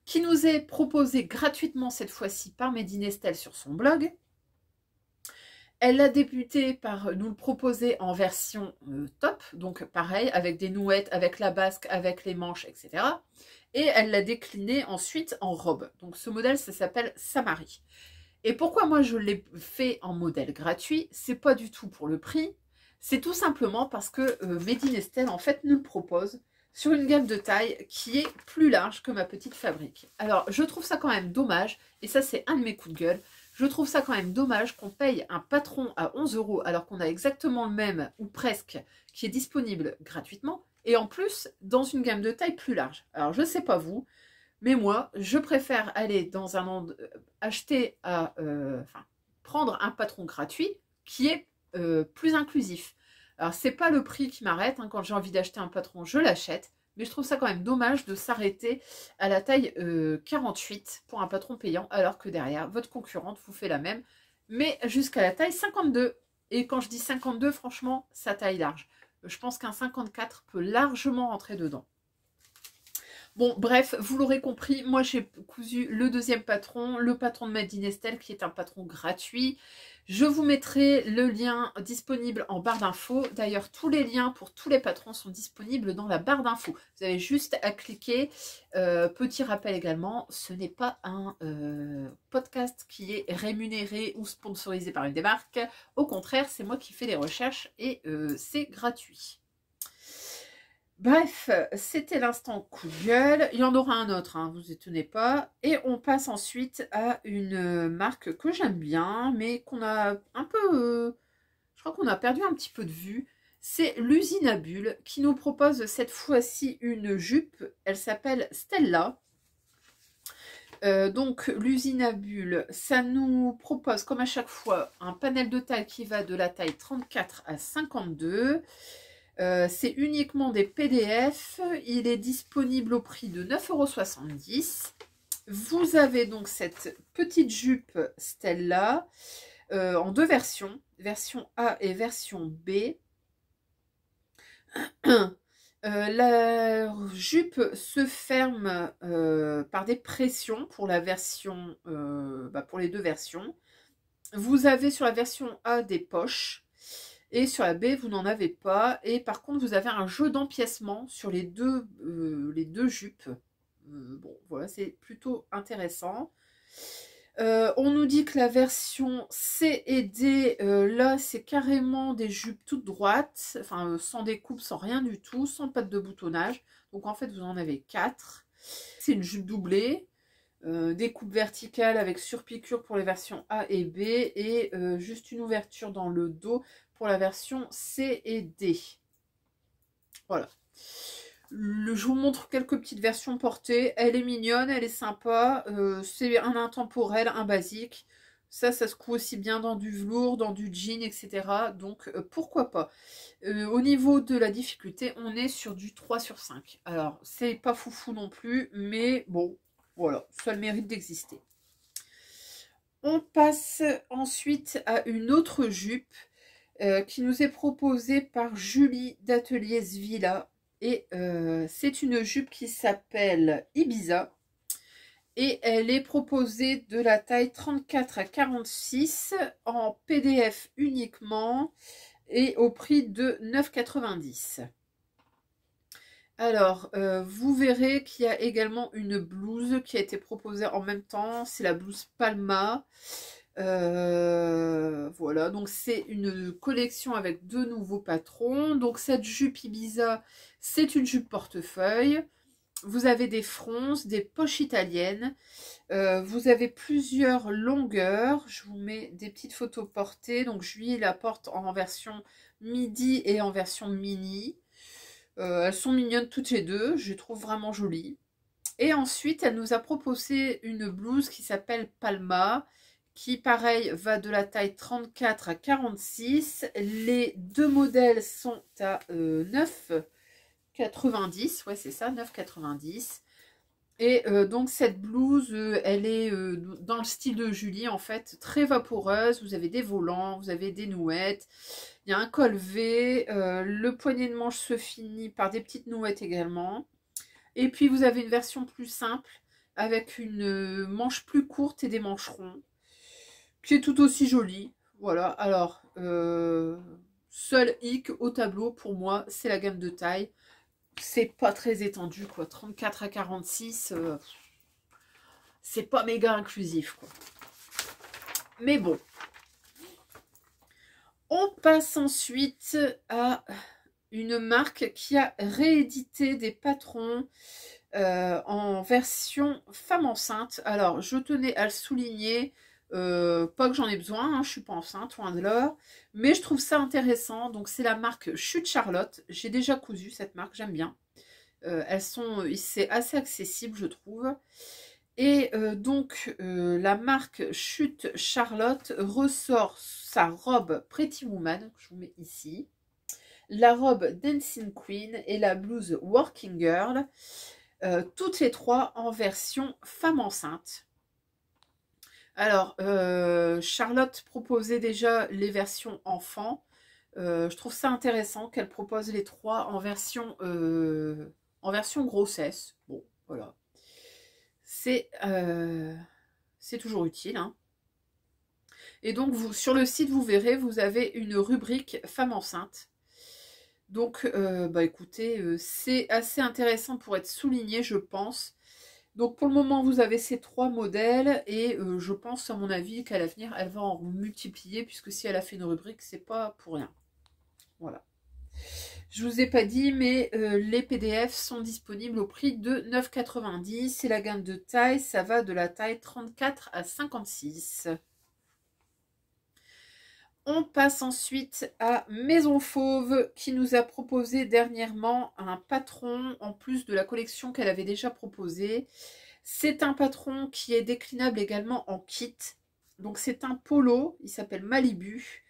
Speaker 1: qui nous est proposé gratuitement cette fois-ci par Made in Estelle sur son blog. Elle a débuté par nous le proposer en version top, donc pareil, avec des nouettes, avec la basque, avec les manches, etc. Et elle l'a décliné ensuite en robe. Donc ce modèle, ça s'appelle Samari. Et pourquoi moi je l'ai fait en modèle gratuit? C'est pas du tout pour le prix, c'est tout simplement parce que Made in Estelle, en fait, nous le propose sur une gamme de taille qui est plus large que Ma Petite Fabrique. Alors, je trouve ça quand même dommage, et ça c'est un de mes coups de gueule, je trouve ça quand même dommage qu'on paye un patron à 11 € alors qu'on a exactement le même, ou presque, qui est disponible gratuitement, et en plus, dans une gamme de taille plus large. Alors, je sais pas vous, mais moi, je préfère aller dans un acheter à, prendre un patron gratuit qui est plus inclusif. Alors, c'est pas le prix qui m'arrête, hein. Quand j'ai envie d'acheter un patron, je l'achète. Mais je trouve ça quand même dommage de s'arrêter à la taille 48 pour un patron payant, alors que derrière, votre concurrente vous fait la même, mais jusqu'à la taille 52. Et quand je dis 52, franchement, ça taille large. Je pense qu'un 54 peut largement rentrer dedans. Bon, bref, vous l'aurez compris, moi j'ai cousu le deuxième patron, le patron de Made in Estelle, qui est un patron gratuit. Je vous mettrai le lien disponible en barre d'infos. D'ailleurs, tous les liens pour tous les patrons sont disponibles dans la barre d'infos. Vous avez juste à cliquer. Petit rappel également, ce n'est pas un podcast qui est rémunéré ou sponsorisé par une des marques. Au contraire, c'est moi qui fais les recherches et c'est gratuit. Bref, c'était l'instant coup de gueule. Il y en aura un autre, hein, vous étonnez pas. Et on passe ensuite à une marque que j'aime bien, mais qu'on a un peu... je crois qu'on a perdu un petit peu de vue. C'est l'usine à bulles qui nous propose cette fois-ci une jupe. Elle s'appelle Stella. Donc l'usine à bulles, ça nous propose comme à chaque fois un panel de taille qui va de la taille 34 à 52. C'est uniquement des PDF. Il est disponible au prix de 9,70 €. Vous avez donc cette petite jupe Stella en deux versions, version A et version B. La jupe se ferme par des pressions pour la version, pour les deux versions. Vous avez sur la version A des poches et sur la B vous n'en avez pas. Et par contre vous avez un jeu d'empiècement sur les deux jupes. Bon voilà, c'est plutôt intéressant. On nous dit que la version C et D, là c'est carrément des jupes toutes droites, enfin sans découpe, sans rien du tout, sans patte de boutonnage. Donc en fait vous en avez 4. C'est une jupe doublée, découpe verticale avec surpiqûre pour les versions A et B et juste une ouverture dans le dos pour la version C et D. Voilà. Je vous montre quelques petites versions portées. Elle est mignonne, elle est sympa. C'est un intemporel, un basique. Ça se coud aussi bien dans du velours, dans du jean, etc. Donc pourquoi pas. Au niveau de la difficulté, on est sur du 3 sur 5. Alors, c'est pas foufou non plus, mais bon, voilà, ça a le mérite d'exister. On passe ensuite à une autre jupe qui nous est proposée par Julie d'Atelier Svilla. Et c'est une jupe qui s'appelle Ibiza. Et elle est proposée de la taille 34 à 46 en PDF uniquement et au prix de 9,90 €. Alors, vous verrez qu'il y a également une blouse qui a été proposée en même temps. C'est la blouse Palma. Voilà, donc c'est une collection avec deux nouveaux patrons. Donc cette jupe Ibiza, c'est une jupe portefeuille. Vous avez des fronces, des poches italiennes. Vous avez plusieurs longueurs. Je vous mets des petites photos portées. Donc je lui la porte en version midi et en version mini. Elles sont mignonnes toutes les deux. Je les trouve vraiment jolies. Et ensuite, elle nous a proposé une blouse qui s'appelle Palma, qui pareil va de la taille 34 à 46. Les deux modèles sont à 9,90 €. Ouais, c'est ça, 9,90 €. Et donc cette blouse, elle est dans le style de Julie, en fait, très vaporeuse. Vous avez des volants, vous avez des nouettes. Il y a un col V. Le poignet de manche se finit par des petites nouettes également. Et puis vous avez une version plus simple avec une manche plus courte et des mancherons, qui est tout aussi jolie. Voilà, alors, seul hic au tableau pour moi, c'est la gamme de taille. C'est pas très étendu, quoi. 34 à 46, c'est pas méga inclusif, quoi. Mais bon. On passe ensuite à une marque qui a réédité des patrons en version femme enceinte. Alors, je tenais à le souligner, pas que j'en ai besoin, hein, je suis pas enceinte, loin de là, mais je trouve ça intéressant. Donc, c'est la marque Chute Charlotte. J'ai déjà cousu cette marque, j'aime bien. C'est assez accessible, je trouve. Et donc, la marque Chute Charlotte ressort sa robe Pretty Woman, que je vous mets ici, la robe Dancing Queen et la blouse Working Girl, toutes les trois en version femme enceinte. Alors, Charlotte proposait déjà les versions enfants. Je trouve ça intéressant qu'elle propose les trois en version grossesse. Bon, voilà. C'est toujours utile, hein. Et donc, sur le site, vous verrez, vous avez une rubrique femme enceinte. Donc, écoutez, c'est assez intéressant pour être souligné, je pense. Donc, pour le moment, vous avez ces trois modèles et je pense, à mon avis, qu'à l'avenir, elle va en multiplier puisque si elle a fait une rubrique, c'est pas pour rien. Voilà. Je vous ai pas dit, mais les PDF sont disponibles au prix de 9,90 €. C'est la gamme de taille, ça va de la taille 34 à 56. On passe ensuite à Maison Fauve qui nous a proposé dernièrement un patron en plus de la collection qu'elle avait déjà proposée. C'est un patron qui est déclinable également en kit. Donc c'est un polo, il s'appelle Malibu.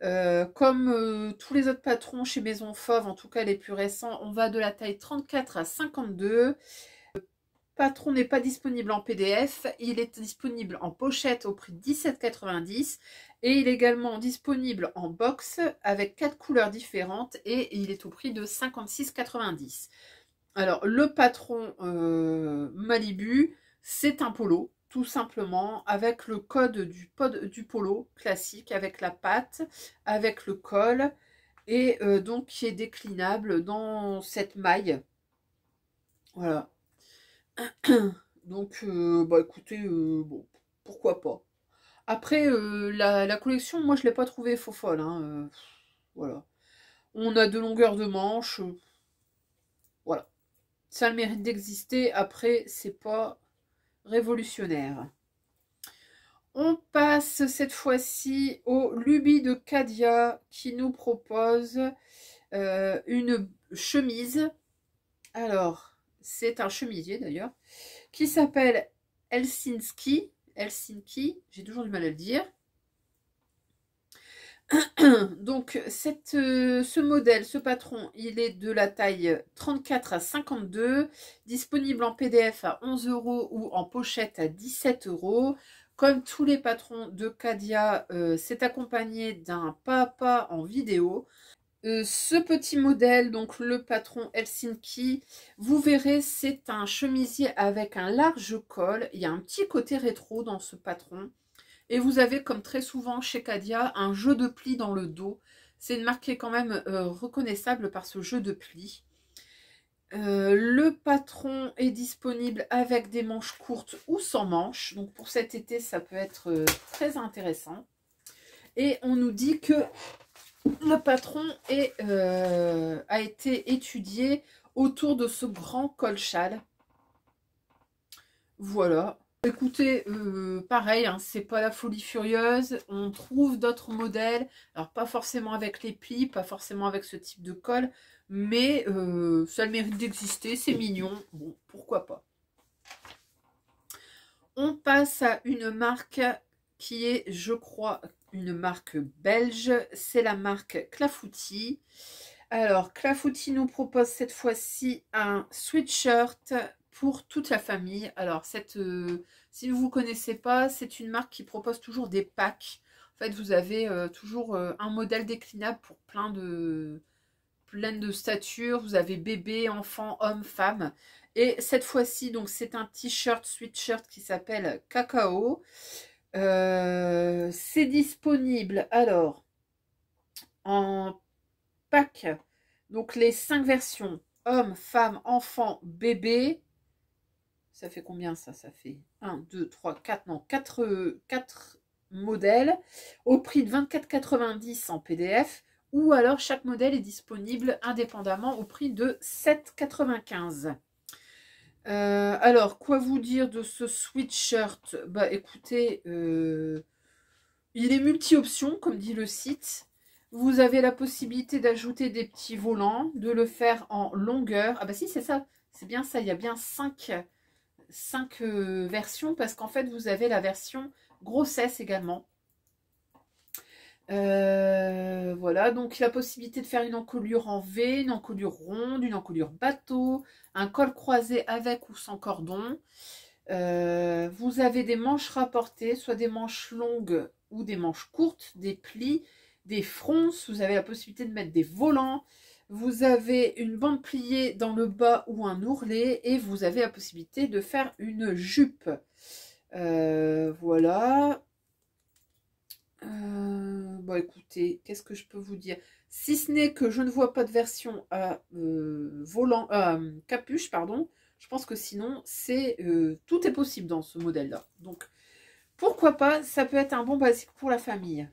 Speaker 1: Comme tous les autres patrons chez Maison Fauve, en tout cas les plus récents, on va de la taille 34 à 52. Patron n'est pas disponible en PDF, il est disponible en pochette au prix de 17,90 et il est également disponible en box avec 4 couleurs différentes et il est au prix de 56,90. Alors le patron Malibu, c'est un polo tout simplement avec le code du polo classique, avec la patte, avec le col et donc qui est déclinable dans cette maille. Voilà. Donc, bah écoutez, bon, pourquoi pas. Après, la collection, moi, je l'ai pas trouvée faux folle. Hein, voilà. On a de longueurs de manches. Voilà. Ça a le mérite d'exister. Après, c'est pas révolutionnaire. On passe cette fois-ci au Luby de Cadia qui nous propose une chemise. Alors, c'est un chemisier d'ailleurs, qui s'appelle Helsinki. Helsinki, j'ai toujours du mal à le dire. Donc, ce modèle, ce patron, il est de la taille 34 à 52, disponible en PDF à 11 € ou en pochette à 17 €. Comme tous les patrons de Cadia, c'est accompagné d'un pas à pas en vidéo. Ce petit modèle, donc le patron Helsinki, vous verrez, c'est un chemisier avec un large col. Il y a un petit côté rétro dans ce patron. Et vous avez, comme très souvent chez Cadia, un jeu de plis dans le dos. C'est une marque qui est quand même reconnaissable par ce jeu de plis. Le patron est disponible avec des manches courtes ou sans manches. Donc pour cet été, ça peut être très intéressant. Et on nous dit que le patron a été étudié autour de ce grand col-châle. Voilà. Écoutez, pareil, hein, c'est pas la folie furieuse. On trouve d'autres modèles. Alors, pas forcément avec les plis, pas forcément avec ce type de col. Mais ça a le mérite d'exister. C'est mignon. Bon, pourquoi pas. On passe à une marque qui est, je crois, une marque belge. C'est la marque Clafoutis. Alors, Clafoutis nous propose cette fois-ci un sweatshirt pour toute la famille. Alors, si vous ne connaissez pas, c'est une marque qui propose toujours des packs. En fait, vous avez toujours un modèle déclinable pour plein de statures. Vous avez bébé, enfant, homme, femme. Et cette fois-ci, donc, c'est un t-shirt, sweatshirt qui s'appelle Cacao. C'est disponible, alors, en pack, donc les 5 versions, homme, femme, enfant, bébé. Ça fait combien ça? Ça fait 1, 2, 3, 4, non, 4 modèles au prix de 24,90 en PDF. Ou alors chaque modèle est disponible indépendamment au prix de 7,95. Alors, quoi vous dire de ce sweatshirt? Bah écoutez, il est multi-option, comme dit le site. Vous avez la possibilité d'ajouter des petits volants, de le faire en longueur. Ah bah si, c'est ça, c'est bien ça, il y a bien 5 versions, parce qu'en fait, vous avez la version grossesse également. Voilà, donc la possibilité de faire une encolure en V, une encolure ronde, une encolure bateau, un col croisé avec ou sans cordon. Vous avez des manches rapportées, soit des manches longues ou des manches courtes, des plis, des fronces. Vous avez la possibilité de mettre des volants. Vous avez une bande pliée dans le bas ou un ourlet. Et vous avez la possibilité de faire une jupe. Voilà. Bon, écoutez, qu'est-ce que je peux vous dire? Si ce n'est que je ne vois pas de version à volant, capuche, pardon. Je pense que sinon, tout est possible dans ce modèle-là. Donc, pourquoi pas, ça peut être un bon basique pour la famille.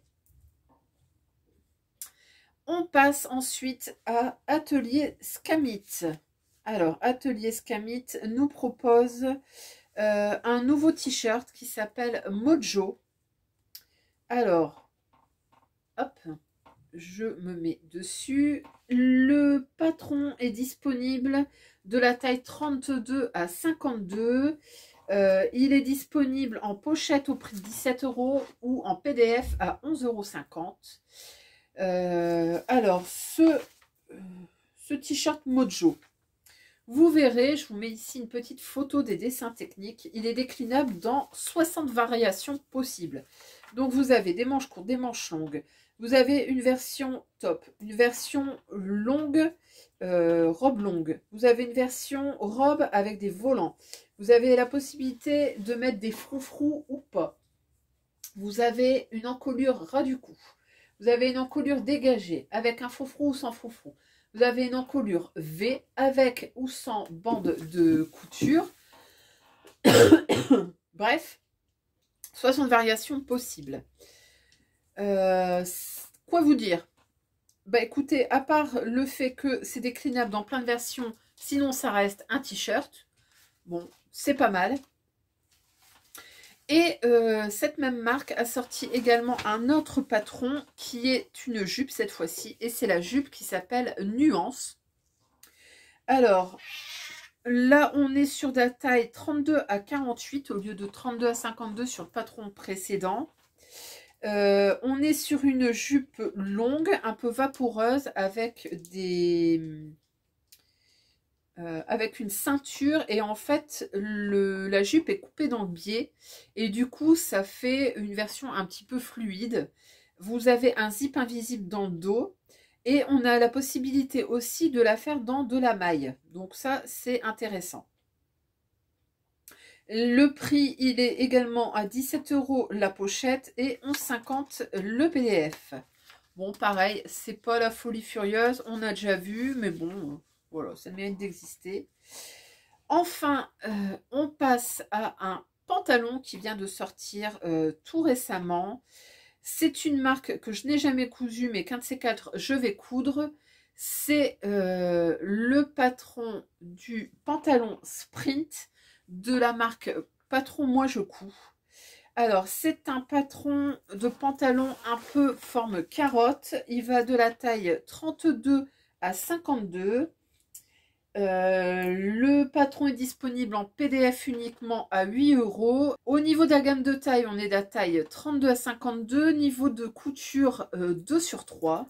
Speaker 1: On passe ensuite à Atelier Scamit. Alors, Atelier Scamit nous propose un nouveau t-shirt qui s'appelle Mojo. Alors, je me mets dessus. Le patron est disponible de la taille 32 à 52. Il est disponible en pochette au prix de 17 € ou en PDF à 11,50 €. Alors, ce t-shirt Mojo, vous verrez, je vous mets ici une petite photo des dessins techniques. Il est déclinable dans 60 variations possibles. Donc, vous avez des manches courtes, des manches longues. Vous avez une version top, une version longue, robe longue. Vous avez une version robe avec des volants. Vous avez la possibilité de mettre des froufrous ou pas. Vous avez une encolure ras du cou. Vous avez une encolure dégagée avec un froufrou ou sans froufrou. Vous avez une encolure V avec ou sans bande de couture. Bref, 60 variations possibles. Quoi vous dire? Bah écoutez, à part le fait que c'est déclinable dans plein de versions, sinon ça reste un t-shirt. Bon, c'est pas mal. Et cette même marque a sorti également un autre patron qui est une jupe cette fois-ci. Et c'est la jupe qui s'appelle Nuance. Alors, là on est sur la taille 32 à 48 au lieu de 32 à 52 sur le patron précédent. On est sur une jupe longue, un peu vaporeuse avec avec une ceinture et en fait la jupe est coupée dans le biais et du coup ça fait une version un petit peu fluide. Vous avez un zip invisible dans le dos et on a la possibilité aussi de la faire dans de la maille, donc ça c'est intéressant. Le prix il est également à 17 € la pochette et 11,50 € le PDF. Bon pareil, c'est pas la folie furieuse, on a déjà vu, mais bon voilà, ça mérite d'exister. Enfin, on passe à un pantalon qui vient de sortir tout récemment. C'est une marque que je n'ai jamais cousu, mais qu'un de ces quatre, je vais coudre. C'est le patron du pantalon Sprint de la marque Patron Moi Je Couds. Alors, c'est un patron de pantalon un peu forme carotte. Il va de la taille 32 à 52. Le patron est disponible en PDF uniquement à 8 €. Au niveau de la gamme de taille, on est de la taille 32 à 52. Niveau de couture 2 sur 3.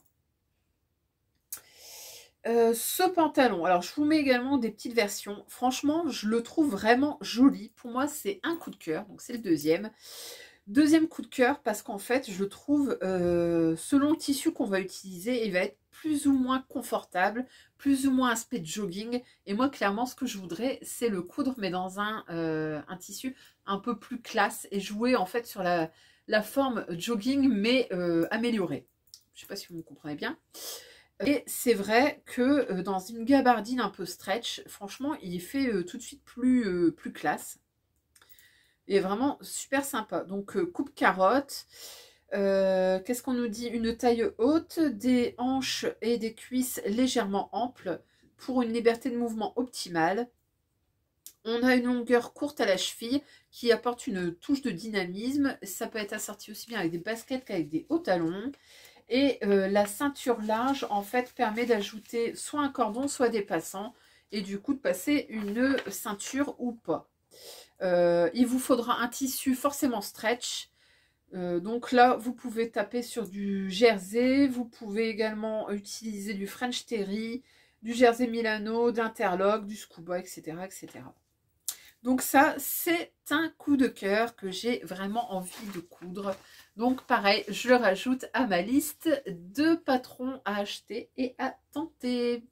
Speaker 1: Ce pantalon, alors je vous mets également des petites versions. Franchement, je le trouve vraiment joli. Pour moi, c'est un coup de cœur. Donc, c'est le deuxième. Deuxième coup de cœur parce qu'en fait, je trouve, selon le tissu qu'on va utiliser, il va être plus ou moins confortable, plus ou moins aspect de jogging. Et moi, clairement, ce que je voudrais, c'est le coudre, mais dans un tissu un peu plus classe et jouer en fait sur la forme jogging, mais améliorée. Je ne sais pas si vous me comprenez bien. Et c'est vrai que dans une gabardine un peu stretch, franchement, il fait tout de suite plus classe. Et vraiment super sympa. Donc coupe carotte. Qu'est-ce qu'on nous dit? Une taille haute, des hanches et des cuisses légèrement amples pour une liberté de mouvement optimale. On a une longueur courte à la cheville qui apporte une touche de dynamisme. Ça peut être assorti aussi bien avec des baskets qu'avec des hauts talons. Et la ceinture large, en fait, permet d'ajouter soit un cordon, soit des passants. Et du coup, de passer une ceinture ou pas. Il vous faudra un tissu forcément stretch. Donc là, vous pouvez taper sur du jersey. Vous pouvez également utiliser du French Terry, du jersey Milano, d'Interlock, du Scuba, etc., etc. Donc ça, c'est un coup de cœur que j'ai vraiment envie de coudre. Donc pareil, je le rajoute à ma liste de patrons à acheter et à tenter.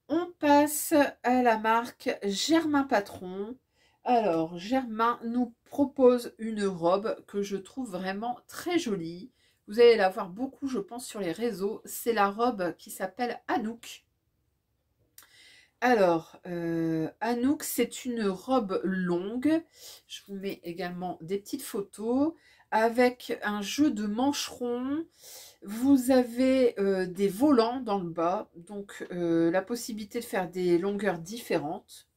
Speaker 1: On passe à la marque Germain Patron. Alors, Germain nous propose une robe que je trouve vraiment très jolie. Vous allez la voir beaucoup, je pense, sur les réseaux. C'est la robe qui s'appelle Anouk. Alors, Anouk, c'est une robe longue. Je vous mets également des petites photos avec un jeu de mancherons. Vous avez des volants dans le bas, donc la possibilité de faire des longueurs différentes.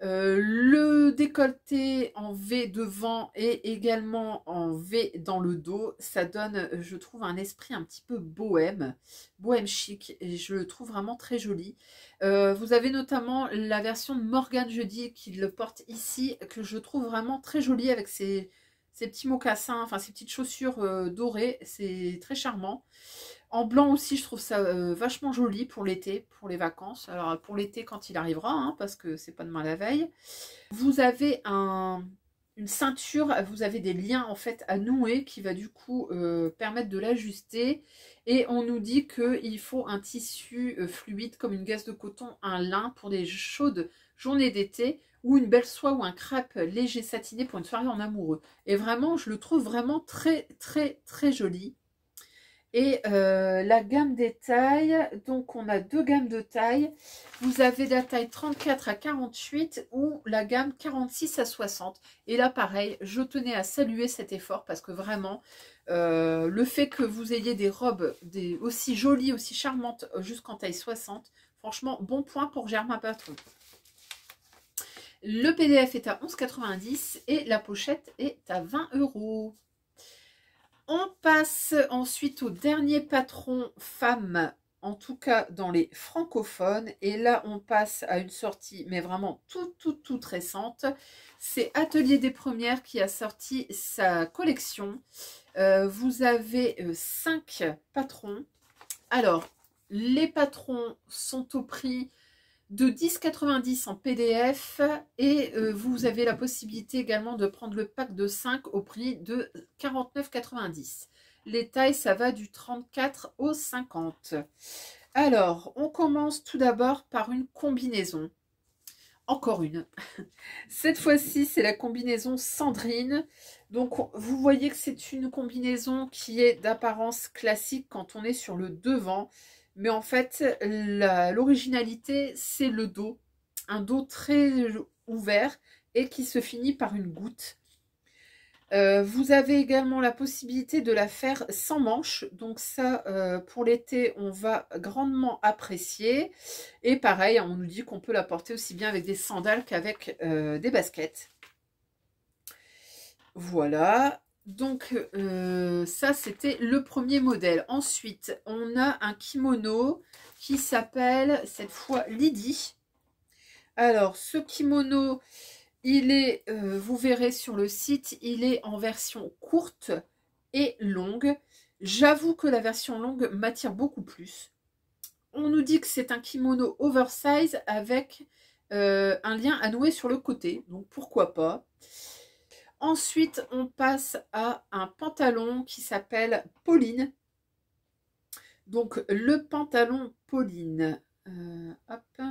Speaker 1: Le décolleté en V devant et également en V dans le dos, ça donne, je trouve, un esprit un petit peu bohème, bohème chic, et je le trouve vraiment très joli. Vous avez notamment la version de Morgane Jeudi qui le porte ici, que je trouve vraiment très jolie avec ses petits mocassins, enfin ses petites chaussures dorées, c'est très charmant. En blanc aussi, je trouve ça vachement joli pour l'été, pour les vacances. Alors pour l'été quand il arrivera, hein, parce que c'est pas demain la veille. Vous avez une ceinture, vous avez des liens en fait à nouer qui va du coup permettre de l'ajuster. Et on nous dit qu'il faut un tissu fluide comme une gaze de coton, un lin pour des chaudes journées d'été ou une belle soie ou un crêpe léger satiné pour une soirée en amoureux. Et vraiment, je le trouve vraiment très très très joli. Et la gamme des tailles, donc on a deux gammes de tailles. Vous avez la taille 34 à 48 ou la gamme 46 à 60. Et là pareil, je tenais à saluer cet effort parce que vraiment, le fait que vous ayez des robes aussi jolies, aussi charmantes jusqu'en taille 60, franchement, bon point pour Germain Patron. Le PDF est à 11,90 et la pochette est à 20 €. On passe ensuite au dernier patron femme, en tout cas dans les francophones. Et là, on passe à une sortie, mais vraiment toute récente. C'est Atelier des Premières qui a sorti sa collection. Vous avez 5 patrons. Alors, les patrons sont au prix de 10,90 en PDF et vous avez la possibilité également de prendre le pack de 5 au prix de 49,90. Les tailles, ça va du 34 au 50. Alors, on commence tout d'abord par une combinaison. Encore une. Cette fois-ci, c'est la combinaison Sandrine. Donc, vous voyez que c'est une combinaison qui est d'apparence classique quand on est sur le devant. Mais en fait, l'originalité, c'est le dos. Un dos très ouvert et qui se finit par une goutte. Vous avez également la possibilité de la faire sans manches. Donc ça, pour l'été, on va grandement apprécier. Et pareil, on nous dit qu'on peut la porter aussi bien avec des sandales qu'avec des baskets. Voilà. Donc ça, c'était le premier modèle. Ensuite, on a un kimono qui s'appelle cette fois Lydie. Alors, ce kimono, il est, vous verrez sur le site, il est en version courte et longue. J'avoue que la version longue m'attire beaucoup plus. On nous dit que c'est un kimono oversize avec un lien à nouer sur le côté. Donc, pourquoi pas. Ensuite, on passe à un pantalon qui s'appelle Pauline. Donc, le pantalon Pauline. Hop.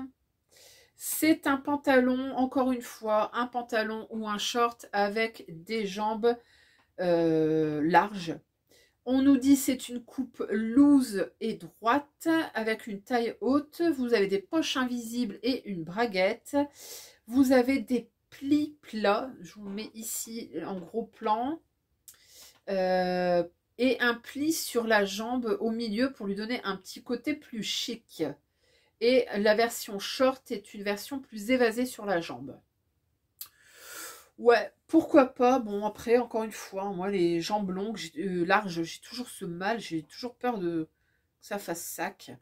Speaker 1: C'est un pantalon, encore une fois, un pantalon ou un short avec des jambes larges. On nous dit c'est une coupe loose et droite avec une taille haute. Vous avez des poches invisibles et une braguette. Vous avez des plis plats, je vous mets ici en gros plan, et un pli sur la jambe au milieu pour lui donner un petit côté plus chic. Et la version short est une version plus évasée sur la jambe. Ouais, pourquoi pas. Bon, après, encore une fois, moi, les jambes longues, larges, j'ai toujours ce mal, j'ai toujours peur que ça fasse sac.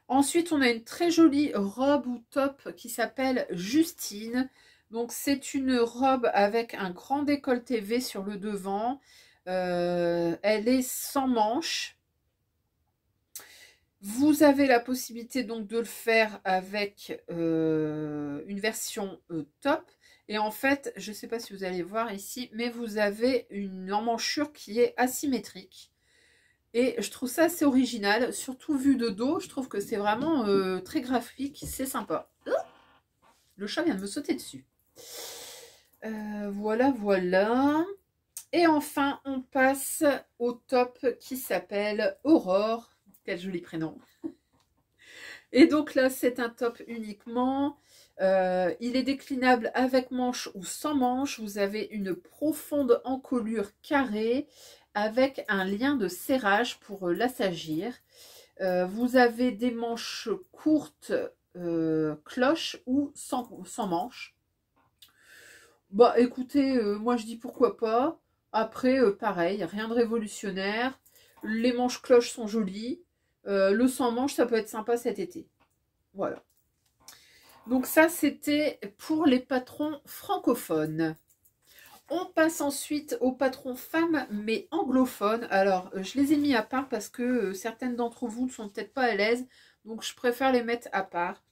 Speaker 1: Ensuite, on a une très jolie robe ou top qui s'appelle Justine. Donc, c'est une robe avec un grand décolleté V sur le devant. Elle est sans manches. Vous avez la possibilité donc de le faire avec une version top. Et en fait, je ne sais pas si vous allez voir ici, mais vous avez une emmanchure qui est asymétrique. Et je trouve ça assez original, surtout vu de dos. Je trouve que c'est vraiment très graphique, c'est sympa. Le chat vient de me sauter dessus. Voilà. Et enfin, on passe au top qui s'appelle Aurore. Quel joli prénom. Et donc là, c'est un top uniquement. Il est déclinable avec manche ou sans manche. Vous avez une profonde encolure carrée avec un lien de serrage pour l'assagir. Vous avez des manches courtes cloche ou sans manche. Bah écoutez, moi je dis pourquoi pas. Après, pareil, rien de révolutionnaire. Les manches cloches sont jolies. Le sans manche, ça peut être sympa cet été. Voilà. Donc ça, c'était pour les patrons francophones. On passe ensuite aux patrons femmes, mais anglophones. Alors, je les ai mis à part parce que certaines d'entre vous ne sont peut-être pas à l'aise. Donc, je préfère les mettre à part.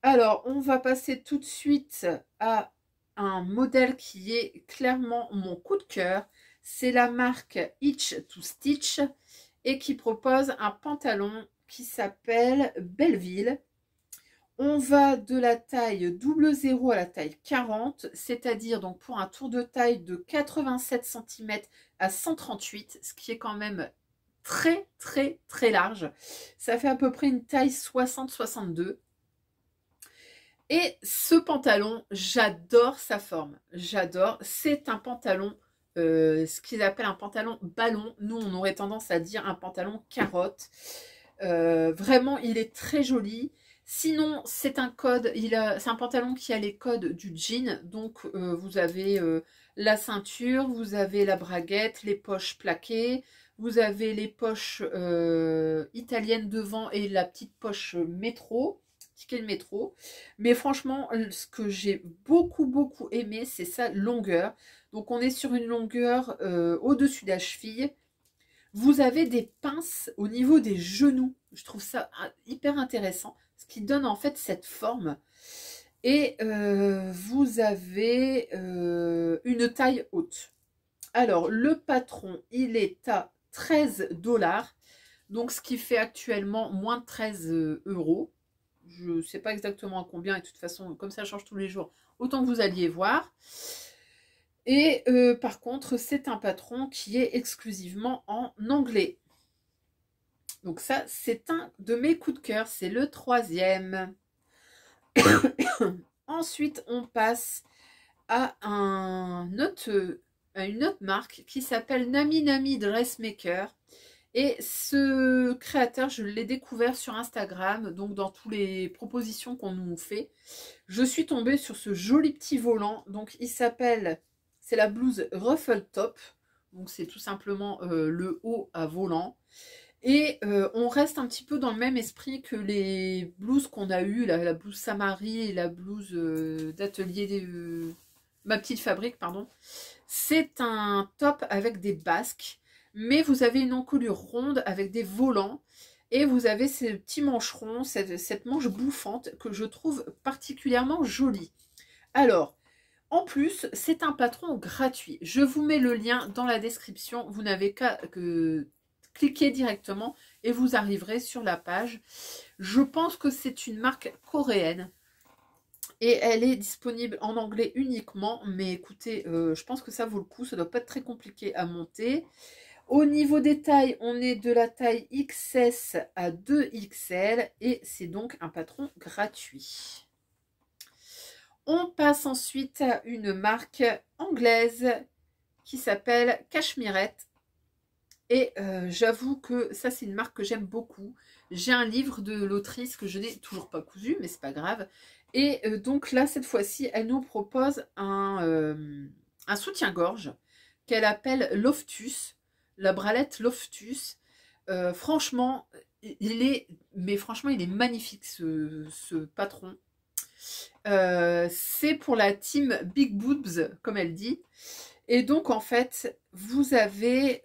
Speaker 1: Alors, on va passer tout de suite à un modèle qui est clairement mon coup de cœur. C'est la marque Itch to Stitch et qui propose un pantalon qui s'appelle Belleville. On va de la taille 00 à la taille 40, c'est-à-dire donc pour un tour de taille de 87 cm à 138, ce qui est quand même très très très large. Ça fait à peu près une taille 60-62. Et ce pantalon, j'adore sa forme. J'adore. C'est un pantalon, ce qu'ils appellent un pantalon ballon. Nous, on aurait tendance à dire un pantalon carotte. Vraiment, il est très joli. Sinon, c'est un code, c'est un pantalon qui a les codes du jean. Donc, vous avez la ceinture, vous avez la braguette, les poches plaquées, vous avez les poches italiennes devant et la petite poche métro, ticket de métro. Mais franchement, ce que j'ai beaucoup aimé, c'est sa longueur. Donc, on est sur une longueur au-dessus de la cheville. Vous avez des pinces au niveau des genoux. Je trouve ça hyper intéressant. Ce qui donne en fait cette forme. Et vous avez une taille haute. Alors, le patron, il est à 13 $. Donc, ce qui fait actuellement moins de 13 €. Je ne sais pas exactement à combien. Et de toute façon, comme ça change tous les jours, autant que vous alliez voir. Et par contre, c'est un patron qui est exclusivement en anglais. Donc ça, c'est un de mes coups de cœur. C'est le 3e. Ensuite, on passe à une autre marque qui s'appelle Nami Nami Dressmaker. Et ce créateur, je l'ai découvert sur Instagram, donc dans toutes les propositions qu'on nous fait. Je suis tombée sur ce joli petit volant. Donc il s'appelle, c'est la blouse Ruffle Top. Donc c'est tout simplement le haut à volant. Et on reste un petit peu dans le même esprit que les blouses qu'on a eues, la blouse Samari et la blouse d'atelier, ma petite fabrique, pardon. C'est un top avec des basques, mais vous avez une encolure ronde avec des volants. Et vous avez ces petits mancherons, cette manche bouffante que je trouve particulièrement jolie. Alors, en plus, c'est un patron gratuit. Je vous mets le lien dans la description. Vous n'avez qu'à cliquer directement et vous arriverez sur la page. Je pense que c'est une marque coréenne. Et elle est disponible en anglais uniquement. Mais écoutez, je pense que ça vaut le coup. Ça ne doit pas être très compliqué à monter. Au niveau des tailles, on est de la taille XS à 2XL. Et c'est donc un patron gratuit. On passe ensuite à une marque anglaise qui s'appelle Cachemirette. Et j'avoue que ça, c'est une marque que j'aime beaucoup. J'ai un livre de l'autrice que je n'ai toujours pas cousu, mais c'est pas grave. Et donc là, cette fois-ci, elle nous propose un soutien-gorge qu'elle appelle Loftus, la bralette Loftus. Franchement, il est magnifique ce patron. C'est pour la team Big Boobs, comme elle dit. Et donc, en fait, vous avez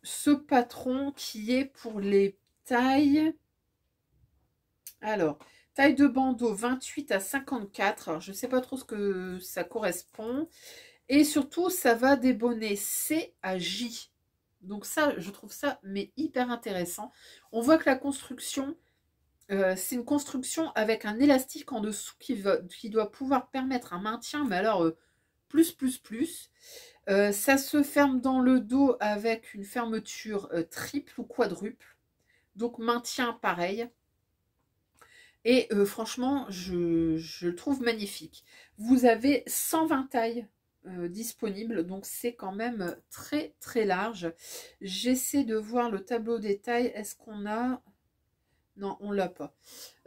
Speaker 1: ce patron qui est pour les tailles. Alors, taille de bandeau 28 à 54. Alors, je ne sais pas trop ce que ça correspond. Et surtout, ça va des bonnets C à J. Donc ça, je trouve ça mais hyper intéressant. On voit que la construction, c'est une construction avec un élastique en dessous qui doit pouvoir permettre un maintien, mais alors plus. Ça se ferme dans le dos avec une fermeture triple ou quadruple. Donc maintien pareil. Et franchement, je le trouve magnifique. Vous avez 120 tailles disponibles, donc c'est quand même très large. J'essaie de voir le tableau des tailles. Est-ce qu'on a... Non, on l'a pas.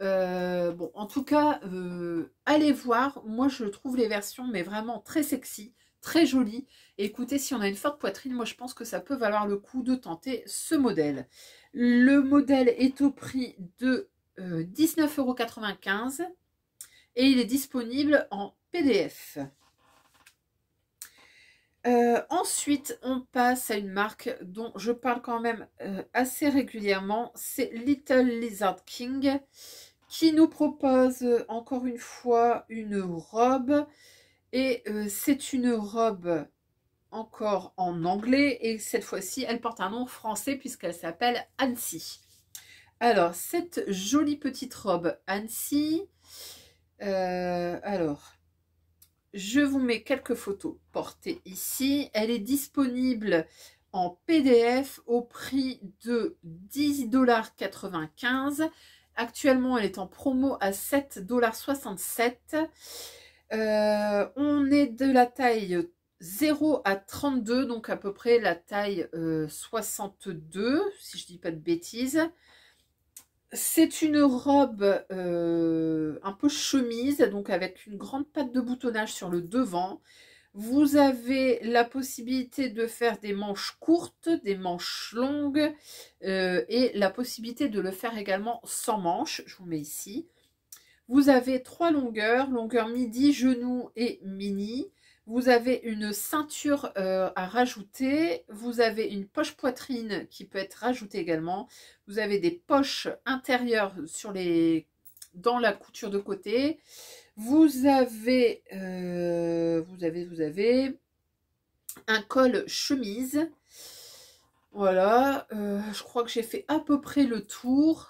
Speaker 1: Bon, en tout cas, allez voir. Moi, je trouve les versions, mais vraiment très sexy, très jolies. Et écoutez, si on a une forte poitrine, moi, je pense que ça peut valoir le coup de tenter ce modèle. Le modèle est au prix de 19,95 € et il est disponible en PDF. Ensuite, on passe à une marque dont je parle quand même assez régulièrement. C'est Little Lizard King qui nous propose encore une fois une robe. Et c'est une robe encore en anglais. Et cette fois-ci, elle porte un nom français puisqu'elle s'appelle Annecy. Alors, cette jolie petite robe Annecy. Alors... Je vous mets quelques photos portées ici. Elle est disponible en PDF au prix de 10,95 $. Actuellement, elle est en promo à 7,67 $. On est de la taille 0 à 32, donc à peu près la taille 62, si je dis pas de bêtises. C'est une robe un peu chemise, donc avec une grande patte de boutonnage sur le devant. Vous avez la possibilité de faire des manches courtes, des manches longues et la possibilité de le faire également sans manches. Je vous mets ici. Vous avez 3 longueurs, longueur midi, genou et mini. Vous avez une ceinture à rajouter. Vous avez une poche poitrine qui peut être rajoutée également. Vous avez des poches intérieures dans la couture de côté. Vous avez un col chemise. Voilà, je crois que j'ai fait à peu près le tour.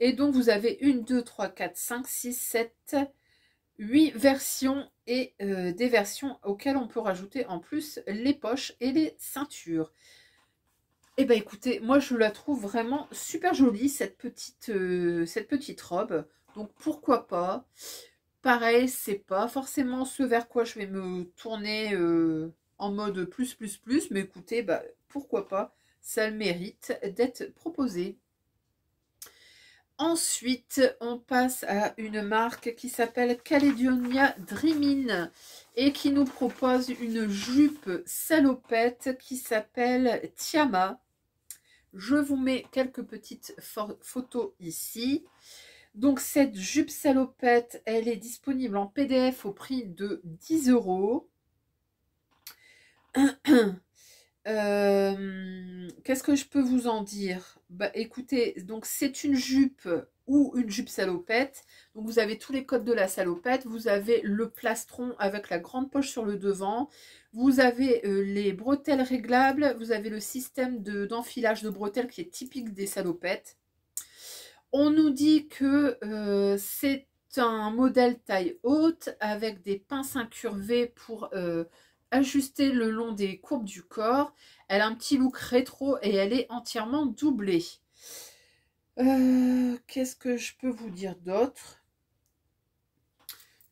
Speaker 1: Et donc, vous avez 1, 2, 3, 4, 5, 6, 7, 8 versions et des versions auxquelles on peut rajouter en plus les poches et les ceintures. Et ben écoutez, moi je la trouve vraiment super jolie cette petite robe. Donc pourquoi pas. Pareil, c'est pas forcément ce vers quoi je vais me tourner en mode plus, mais écoutez, bah, pourquoi pas. Ça a le mérite d'être proposé. Ensuite, on passe à une marque qui s'appelle Caledonia Dreamin' et qui nous propose une jupe salopette qui s'appelle Tiama. Je vous mets quelques petites photos ici. Donc cette jupe salopette, elle est disponible en PDF au prix de 10 €. Qu'est-ce que je peux vous en dire? Bah écoutez, donc c'est une jupe ou une jupe salopette. Donc vous avez tous les codes de la salopette. Vous avez le plastron avec la grande poche sur le devant. Vous avez les bretelles réglables. Vous avez le système d'enfilage de bretelles qui est typique des salopettes. On nous dit que c'est un modèle taille haute avec des pinces incurvées pour ajuster le long des courbes du corps. Elle a un petit look rétro et elle est entièrement doublée. Qu'est-ce que je peux vous dire d'autre?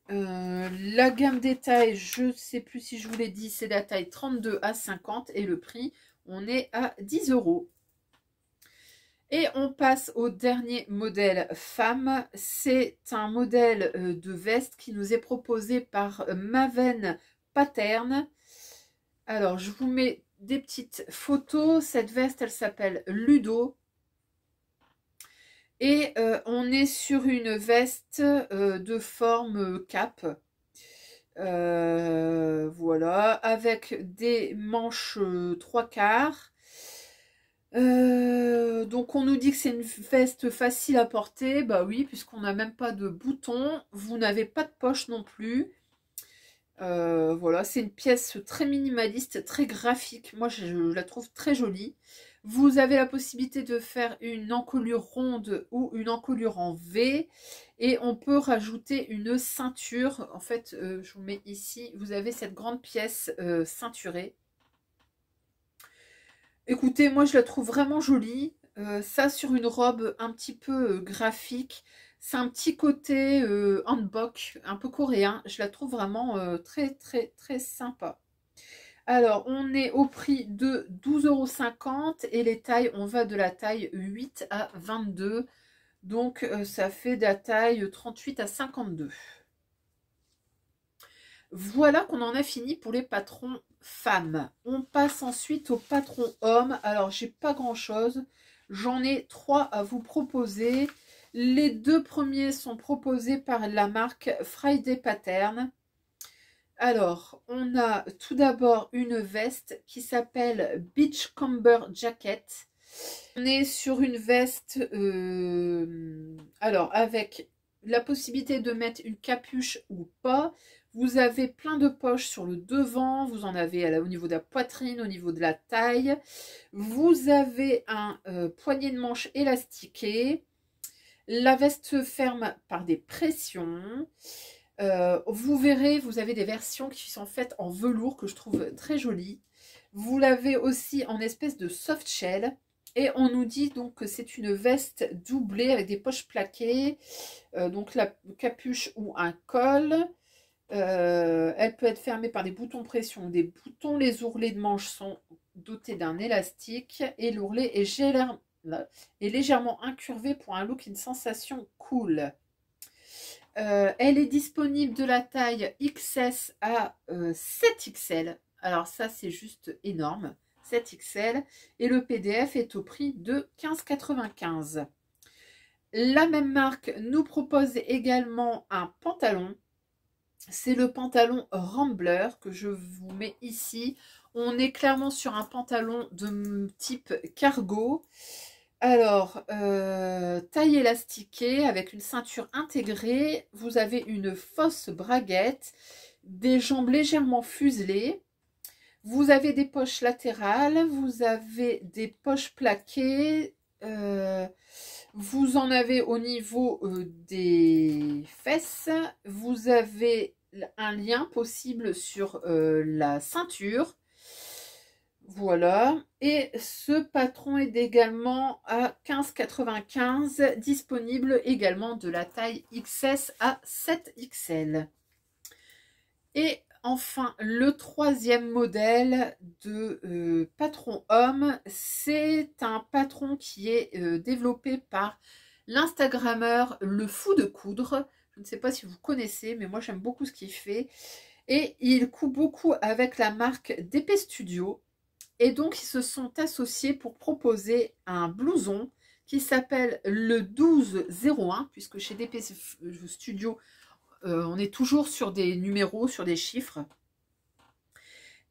Speaker 1: La gamme des tailles, je ne sais plus si je vous l'ai dit, c'est la taille 32 à 50 et le prix, on est à 10 €. Et on passe au dernier modèle femme. C'est un modèle de veste qui nous est proposé par Maven Pattern. Alors, je vous mets des petites photos. Cette veste, elle s'appelle Ludo. Et on est sur une veste de forme cape. Voilà, avec des manches 3/4. Donc on nous dit que c'est une veste facile à porter. Bah oui, puisqu'on n'a même pas de boutons. Vous n'avez pas de poche non plus. Voilà, c'est une pièce très minimaliste, très graphique. Moi, je la trouve très jolie. Vous avez la possibilité de faire une encolure ronde ou une encolure en V. Et on peut rajouter une ceinture. En fait, je vous mets ici, vous avez cette grande pièce ceinturée. Écoutez, moi je la trouve vraiment jolie. Ça sur une robe un petit peu graphique. C'est un petit côté hanbok, un peu coréen. Je la trouve vraiment très très très sympa. Alors, on est au prix de 12,50 € et les tailles, on va de la taille 8 à 22. Donc, ça fait de la taille 38 à 52. Voilà qu'on en a fini pour les patrons femmes. On passe ensuite aux patrons hommes. Alors, j'ai pas grand-chose. J'en ai 3 à vous proposer. Les 2 premiers sont proposés par la marque Friday Pattern. Alors, on a tout d'abord une veste qui s'appelle Beachcomber Jacket. On est sur une veste, alors avec la possibilité de mettre une capuche ou pas. Vous avez plein de poches sur le devant, vous en avez au niveau de la poitrine, au niveau de la taille. Vous avez un poignet de manche élastiqué. La veste se ferme par des pressions. Vous verrez, vous avez des versions qui sont faites en velours que je trouve très jolies. Vous l'avez aussi en espèce de soft shell. Et on nous dit donc que c'est une veste doublée avec des poches plaquées. Donc la capuche ou un col. Elle peut être fermée par des boutons pression ou des boutons. Les ourlets de manches sont dotés d'un élastique. Et l'ourlet est légèrement incurvé pour un look et une sensation cool. Elle est disponible de la taille XS à 7XL. Alors ça, c'est juste énorme. 7XL. Et le PDF est au prix de 15,95 €. La même marque nous propose également un pantalon. C'est le pantalon Rambler que je vous mets ici. On est clairement sur un pantalon de type cargo. Alors, taille élastiquée avec une ceinture intégrée. Vous avez une fausse braguette, des jambes légèrement fuselées. Vous avez des poches latérales, vous avez des poches plaquées. Vous en avez au niveau des fesses. Vous avez un lien possible sur la ceinture. Voilà, et ce patron est également à 15,95 €, disponible également de la taille XS à 7XL. Et enfin, le troisième modèle de patron homme, c'est un patron qui est développé par l'Instagrammeur Le Fou de Coudre. Je ne sais pas si vous connaissez, mais moi j'aime beaucoup ce qu'il fait. Et il coud beaucoup avec la marque DP Studio. Et donc, ils se sont associés pour proposer un blouson qui s'appelle le 1201, puisque chez DP Studio, on est toujours sur des numéros, sur des chiffres.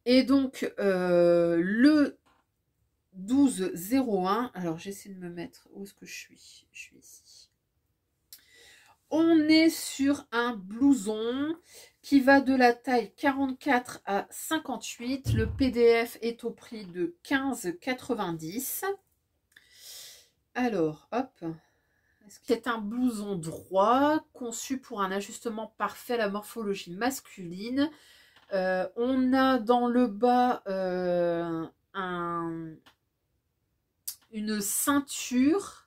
Speaker 1: Et donc, le 1201, alors j'essaie de me mettre, où est-ce que je suis? Je suis ici. On est sur un blouson qui va de la taille 44 à 58. Le PDF est au prix de 15,90 €. Alors, hop. C'est un blouson droit, conçu pour un ajustement parfait à la morphologie masculine. On a dans le bas une ceinture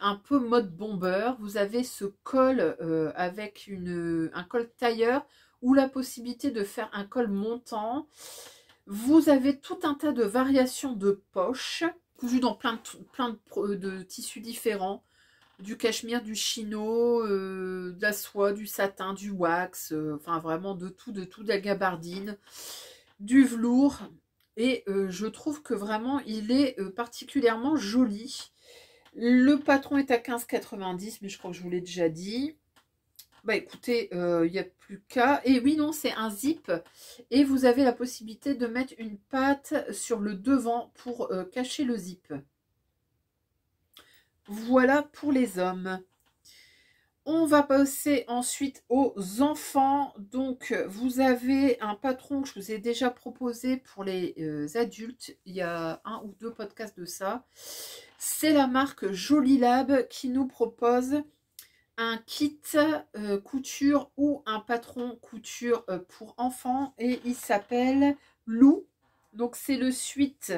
Speaker 1: un peu mode bomber. Vous avez ce col avec un col tailleur ou la possibilité de faire un col montant. Vous avez tout un tas de variations de poches cousues dans plein de tissus différents. Du cachemire, du chino, de la soie, du satin, du wax, enfin vraiment de tout, de la gabardine, du velours. Et je trouve que vraiment il est particulièrement joli. Le patron est à 15,90 €, mais je crois que je vous l'ai déjà dit. Bah écoutez, il n'y a plus qu'à. Et oui, non, c'est un zip. Et vous avez la possibilité de mettre une patte sur le devant pour cacher le zip. Voilà pour les hommes. On va passer ensuite aux enfants. Donc, vous avez un patron que je vous ai déjà proposé pour les adultes. Il y a 1 ou 2 podcasts de ça. C'est la marque Jolilab qui nous propose un kit couture ou un patron couture pour enfants. Et il s'appelle Lou. Donc, c'est le suite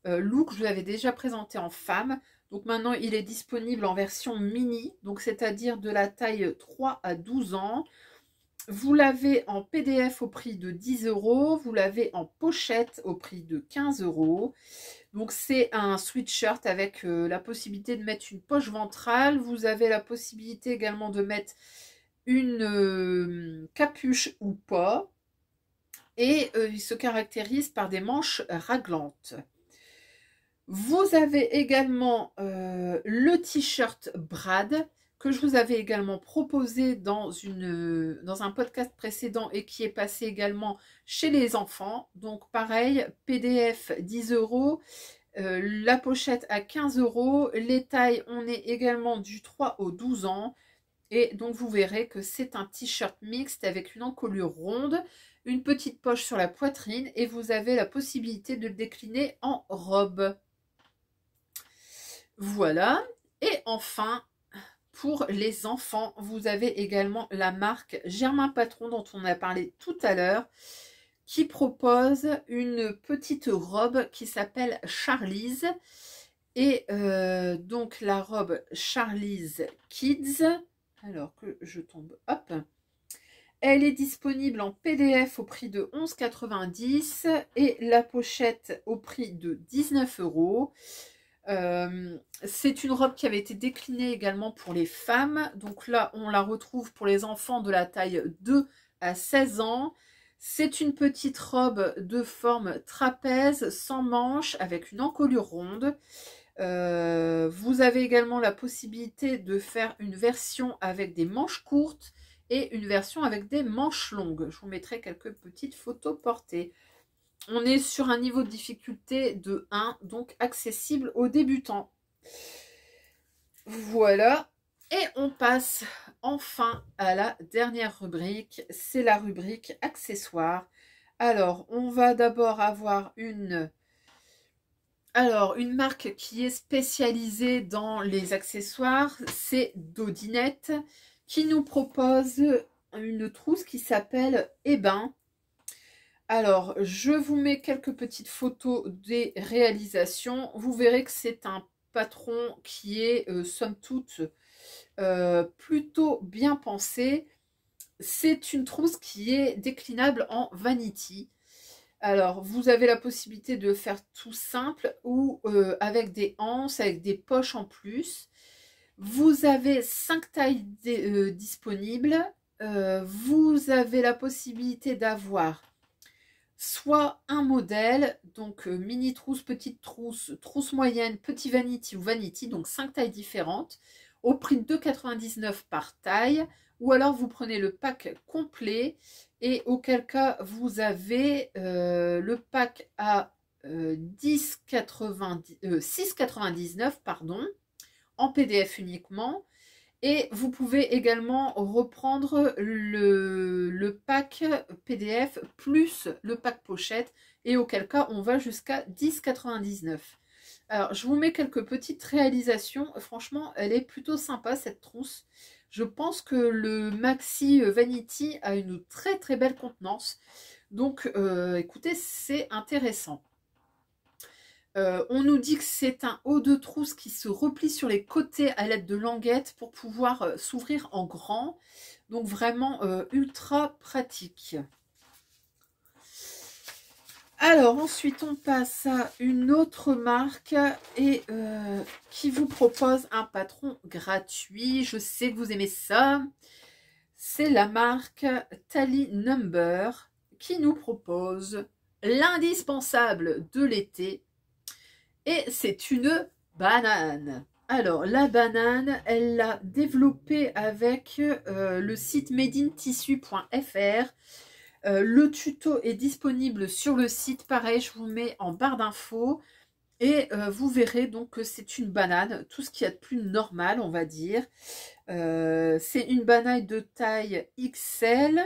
Speaker 1: Lou que je vous avais déjà présenté en femme. Donc maintenant, il est disponible en version mini, donc c'est-à-dire de la taille 3 à 12 ans. Vous l'avez en PDF au prix de 10 €. Vous l'avez en pochette au prix de 15 €. Donc c'est un sweatshirt avec la possibilité de mettre une poche ventrale. Vous avez la possibilité également de mettre une capuche ou pas. Et il se caractérise par des manches raglantes. Vous avez également le t-shirt Brad que je vous avais également proposé dans un podcast précédent et qui est passé également chez les enfants. Donc pareil, PDF 10 €, la pochette à 15 €. Les tailles, on est également du 3 au 12 ans. Et donc vous verrez que c'est un t-shirt mixte avec une encolure ronde, une petite poche sur la poitrine et vous avez la possibilité de le décliner en robe. Voilà. Et enfin, pour les enfants, vous avez également la marque Germain Patron dont on a parlé tout à l'heure, qui propose une petite robe qui s'appelle Charlie's. Et donc la robe Charlie's Kids, alors que je tombe, hop. Elle est disponible en PDF au prix de 11,90 € et la pochette au prix de 19 €. C'est une robe qui avait été déclinée également pour les femmes. Donc là, on la retrouve pour les enfants de la taille 2 à 16 ans. C'est une petite robe de forme trapèze sans manches avec une encolure ronde. Vous avez également la possibilité de faire une version avec des manches courtes et une version avec des manches longues. Je vous mettrai quelques petites photos portées. On est sur un niveau de difficulté de 1, donc accessible aux débutants. Voilà. Et on passe enfin à la dernière rubrique. C'est la rubrique accessoires. Alors, on va d'abord avoir une marque qui est spécialisée dans les accessoires, c'est Dodinette, qui nous propose une trousse qui s'appelle Ébin. Alors, je vous mets quelques petites photos des réalisations. Vous verrez que c'est un patron qui est, somme toute, plutôt bien pensé. C'est une trousse qui est déclinable en vanity. Alors, vous avez la possibilité de faire tout simple ou avec des anses, avec des poches en plus. Vous avez 5 tailles disponibles. Vous avez la possibilité d'avoir soit un modèle, donc mini trousse, petite trousse, trousse moyenne, petit vanity ou vanity, donc 5 tailles différentes, au prix de 2,99 € par taille. Ou alors vous prenez le pack complet et auquel cas vous avez le pack à 6,99 €, pardon, en PDF uniquement. Et vous pouvez également reprendre le pack PDF plus le pack pochette et auquel cas on va jusqu'à 10,99 €. Alors je vous mets quelques petites réalisations. Franchement, elle est plutôt sympa cette trousse. Je pense que le Maxi Vanity a une très très belle contenance. Donc écoutez, c'est intéressant. On nous dit que c'est un haut de trousse qui se replie sur les côtés à l'aide de languettes pour pouvoir s'ouvrir en grand. Donc vraiment ultra pratique. Alors ensuite on passe à une autre marque et qui vous propose un patron gratuit. Je sais que vous aimez ça. C'est la marque Tally Number qui nous propose l'indispensable de l'été. Et c'est une banane. Alors, la banane, elle l'a développée avec le site madeintissue.fr. Le tuto est disponible sur le site. Pareil, je vous mets en barre d'infos. Et vous verrez donc que c'est une banane, tout ce qu'il y a de plus normal, on va dire. C'est une banane de taille XL.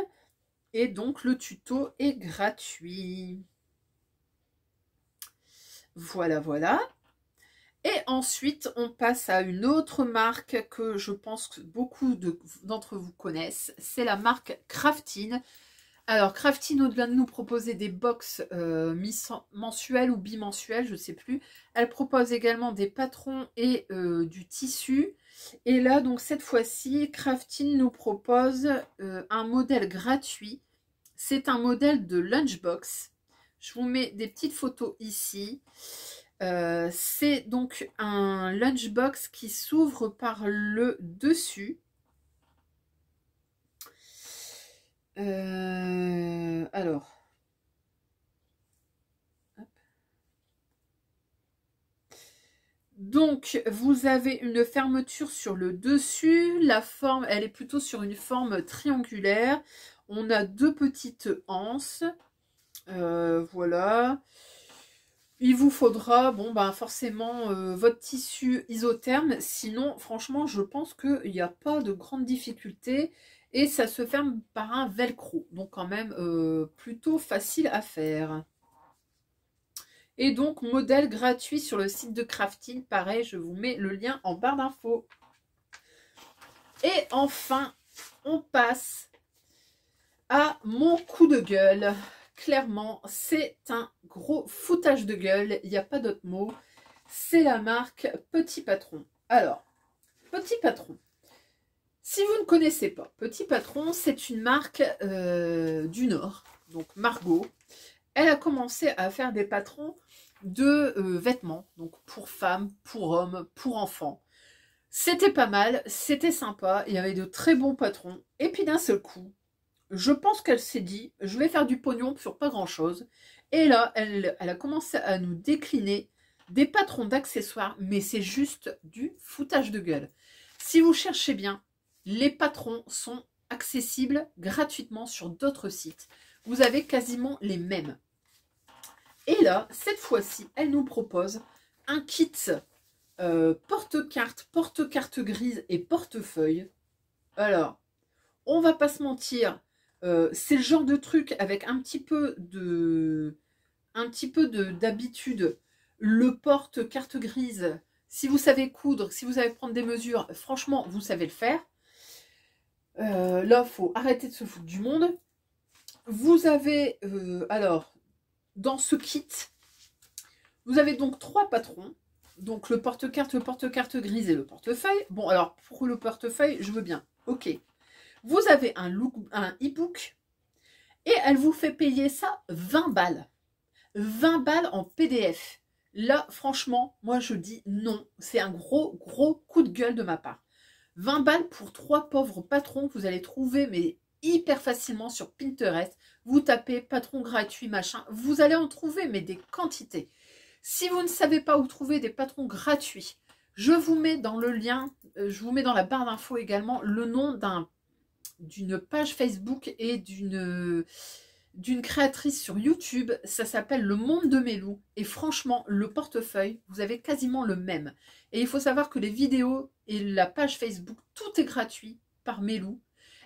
Speaker 1: Et donc, le tuto est gratuit. Voilà, voilà. Et ensuite, on passe à une autre marque que je pense que beaucoup d'entre vous connaissent. C'est la marque Craftine. Alors, Crafting, au-delà de nous proposer des box mensuelles ou bimensuelles, je ne sais plus, elle propose également des patrons et du tissu. Et là, donc cette fois-ci, Crafting nous propose un modèle gratuit. C'est un modèle de lunchbox. Je vous mets des petites photos ici. C'est donc un lunchbox qui s'ouvre par le dessus. Alors, donc vous avez une fermeture sur le dessus. La forme, elle est plutôt sur une forme triangulaire. On a deux petites anses. Voilà. Il vous faudra, bon ben forcément, votre tissu isotherme. Sinon, franchement, je pense qu'il n'y a pas de grande difficulté. Et ça se ferme par un velcro. Donc quand même plutôt facile à faire. Et donc, modèle gratuit sur le site de Crafting. Pareil, je vous mets le lien en barre d'infos. Et enfin, on passe à mon coup de gueule. Clairement, c'est un gros foutage de gueule. Il n'y a pas d'autre mot. C'est la marque Petit Patron. Alors, Petit Patron. Si vous ne connaissez pas, Petit Patron, c'est une marque du Nord. Donc, Margot. Elle a commencé à faire des patrons de vêtements. Donc, pour femmes, pour hommes, pour enfants. C'était pas mal. C'était sympa. Il y avait de très bons patrons. Et puis, d'un seul coup, je pense qu'elle s'est dit, je vais faire du pognon sur pas grand chose. Et là, elle a commencé à nous décliner des patrons d'accessoires, mais c'est juste du foutage de gueule. Si vous cherchez bien, les patrons sont accessibles gratuitement sur d'autres sites. Vous avez quasiment les mêmes. Et là, cette fois-ci, elle nous propose un kit porte-carte grise et portefeuille. Alors, on va pas se mentir, c'est le genre de truc avec un petit peu d'habitude. Le porte-carte grise, si vous savez coudre, si vous savez prendre des mesures, franchement, vous savez le faire. Là, il faut arrêter de se foutre du monde. Vous avez, alors, dans ce kit, vous avez donc 3 patrons. Donc le porte-carte grise et le portefeuille. Bon, alors, pour le portefeuille, je veux bien. Ok. Vous avez un e-book et elle vous fait payer ça 20 balles. 20 balles en PDF. Là, franchement, moi je dis non. C'est un gros coup de gueule de ma part. 20 balles pour 3 pauvres patrons que vous allez trouver, mais hyper facilement sur Pinterest. Vous tapez patron gratuit, machin. Vous allez en trouver, mais des quantités. Si vous ne savez pas où trouver des patrons gratuits, je vous mets dans le lien, je vous mets dans la barre d'infos également le nom d'une page Facebook et d'une créatrice sur YouTube. Ça s'appelle Le Monde de Mélou. Et franchement, le portefeuille, vous avez quasiment le même. Et il faut savoir que les vidéos et la page Facebook, tout est gratuit par Mélou.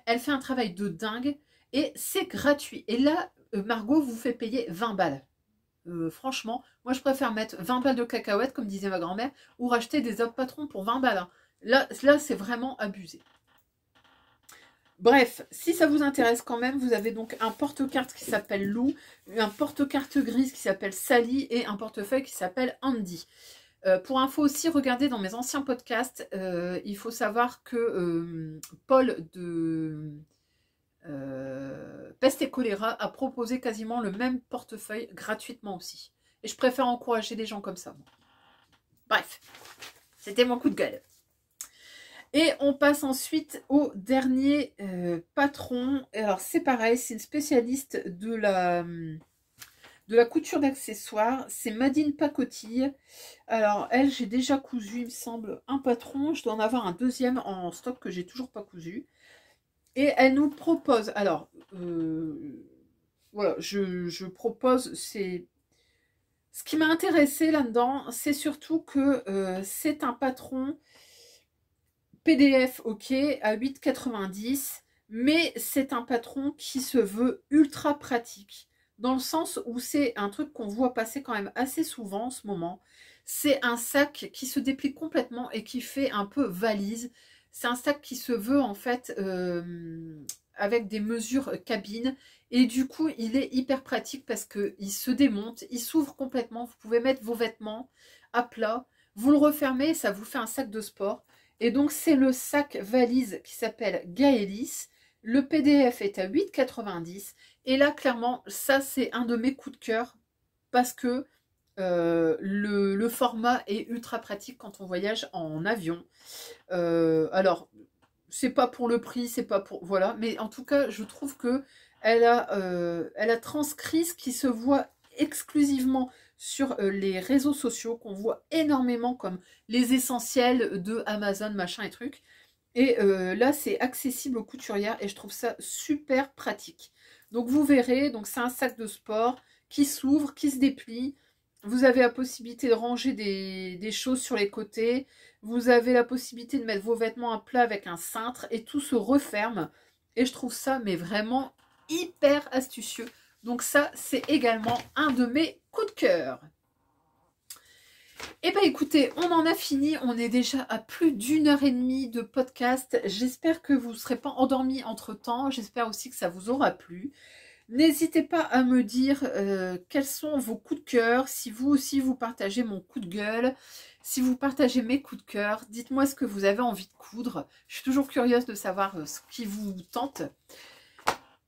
Speaker 1: Elle fait un travail de dingue et c'est gratuit. Et là, Margot vous fait payer 20 balles. Franchement, moi je préfère mettre 20 balles de cacahuètes, comme disait ma grand-mère, ou racheter des autres patrons pour 20 balles. Hein. Là c'est vraiment abusé. Bref, si ça vous intéresse quand même, vous avez donc un porte-carte qui s'appelle Lou, un porte-carte grise qui s'appelle Sally et un portefeuille qui s'appelle Andy. Pour info aussi, regardez dans mes anciens podcasts, il faut savoir que Paul de Peste et Choléra a proposé quasiment le même portefeuille gratuitement aussi. Et je préfère encourager les gens comme ça. Bref, c'était mon coup de gueule. Et on passe ensuite au dernier patron. Alors c'est pareil, c'est une spécialiste de la couture d'accessoires. C'est Madine Pacotille. Alors elle, j'ai déjà cousu, il me semble, un patron. Je dois en avoir un deuxième en stock que j'ai toujours pas cousu. Et elle nous propose, alors, voilà, je propose, c'est... Ce qui m'a intéressé là-dedans, c'est surtout que c'est un patron PDF, ok, à 8,90, mais c'est un patron qui se veut ultra pratique, dans le sens où c'est un truc qu'on voit passer quand même assez souvent en ce moment. C'est un sac qui se déplie complètement et qui fait un peu valise. C'est un sac qui se veut en fait avec des mesures cabine. Et du coup, il est hyper pratique parce qu'il se démonte, il s'ouvre complètement. Vous pouvez mettre vos vêtements à plat. Vous le refermez, ça vous fait un sac de sport. Et donc, c'est le sac valise qui s'appelle Gaelis. Le PDF est à 8,90 €. Et là, clairement, ça, c'est un de mes coups de cœur parce que le format est ultra pratique quand on voyage en avion. Alors, c'est pas pour le prix, c'est pas pour... Voilà, mais en tout cas, je trouve que elle a transcrit ce qui se voit exclusivement sur les réseaux sociaux, qu'on voit énormément comme les essentiels de Amazon, machin et trucs. Et là, c'est accessible aux couturières et je trouve ça super pratique. Donc, vous verrez, donc c'est un sac de sport qui s'ouvre, qui se déplie. Vous avez la possibilité de ranger des choses sur les côtés. Vous avez la possibilité de mettre vos vêtements à plat avec un cintre et tout se referme. Et je trouve ça mais vraiment hyper astucieux. Donc ça, c'est également un de mes coups de cœur. Eh bien écoutez, on en a fini, on est déjà à plus d'1 h 30 de podcast. J'espère que vous ne serez pas endormis entre temps, j'espère aussi que ça vous aura plu. N'hésitez pas à me dire quels sont vos coups de cœur, si vous aussi vous partagez mon coup de gueule, si vous partagez mes coups de cœur, dites-moi ce que vous avez envie de coudre. Je suis toujours curieuse de savoir ce qui vous tente.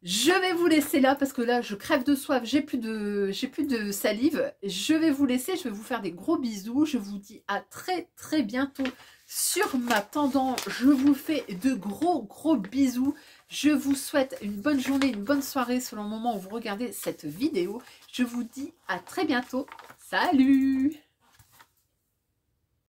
Speaker 1: Je vais vous laisser là parce que là je crève de soif, j'ai plus de salive. Je vais vous laisser, je vais vous faire des gros bisous. Je vous dis à très très bientôt sur ma tendance. Je vous fais de gros bisous. Je vous souhaite une bonne journée, une bonne soirée selon le moment où vous regardez cette vidéo. Je vous dis à très bientôt. Salut!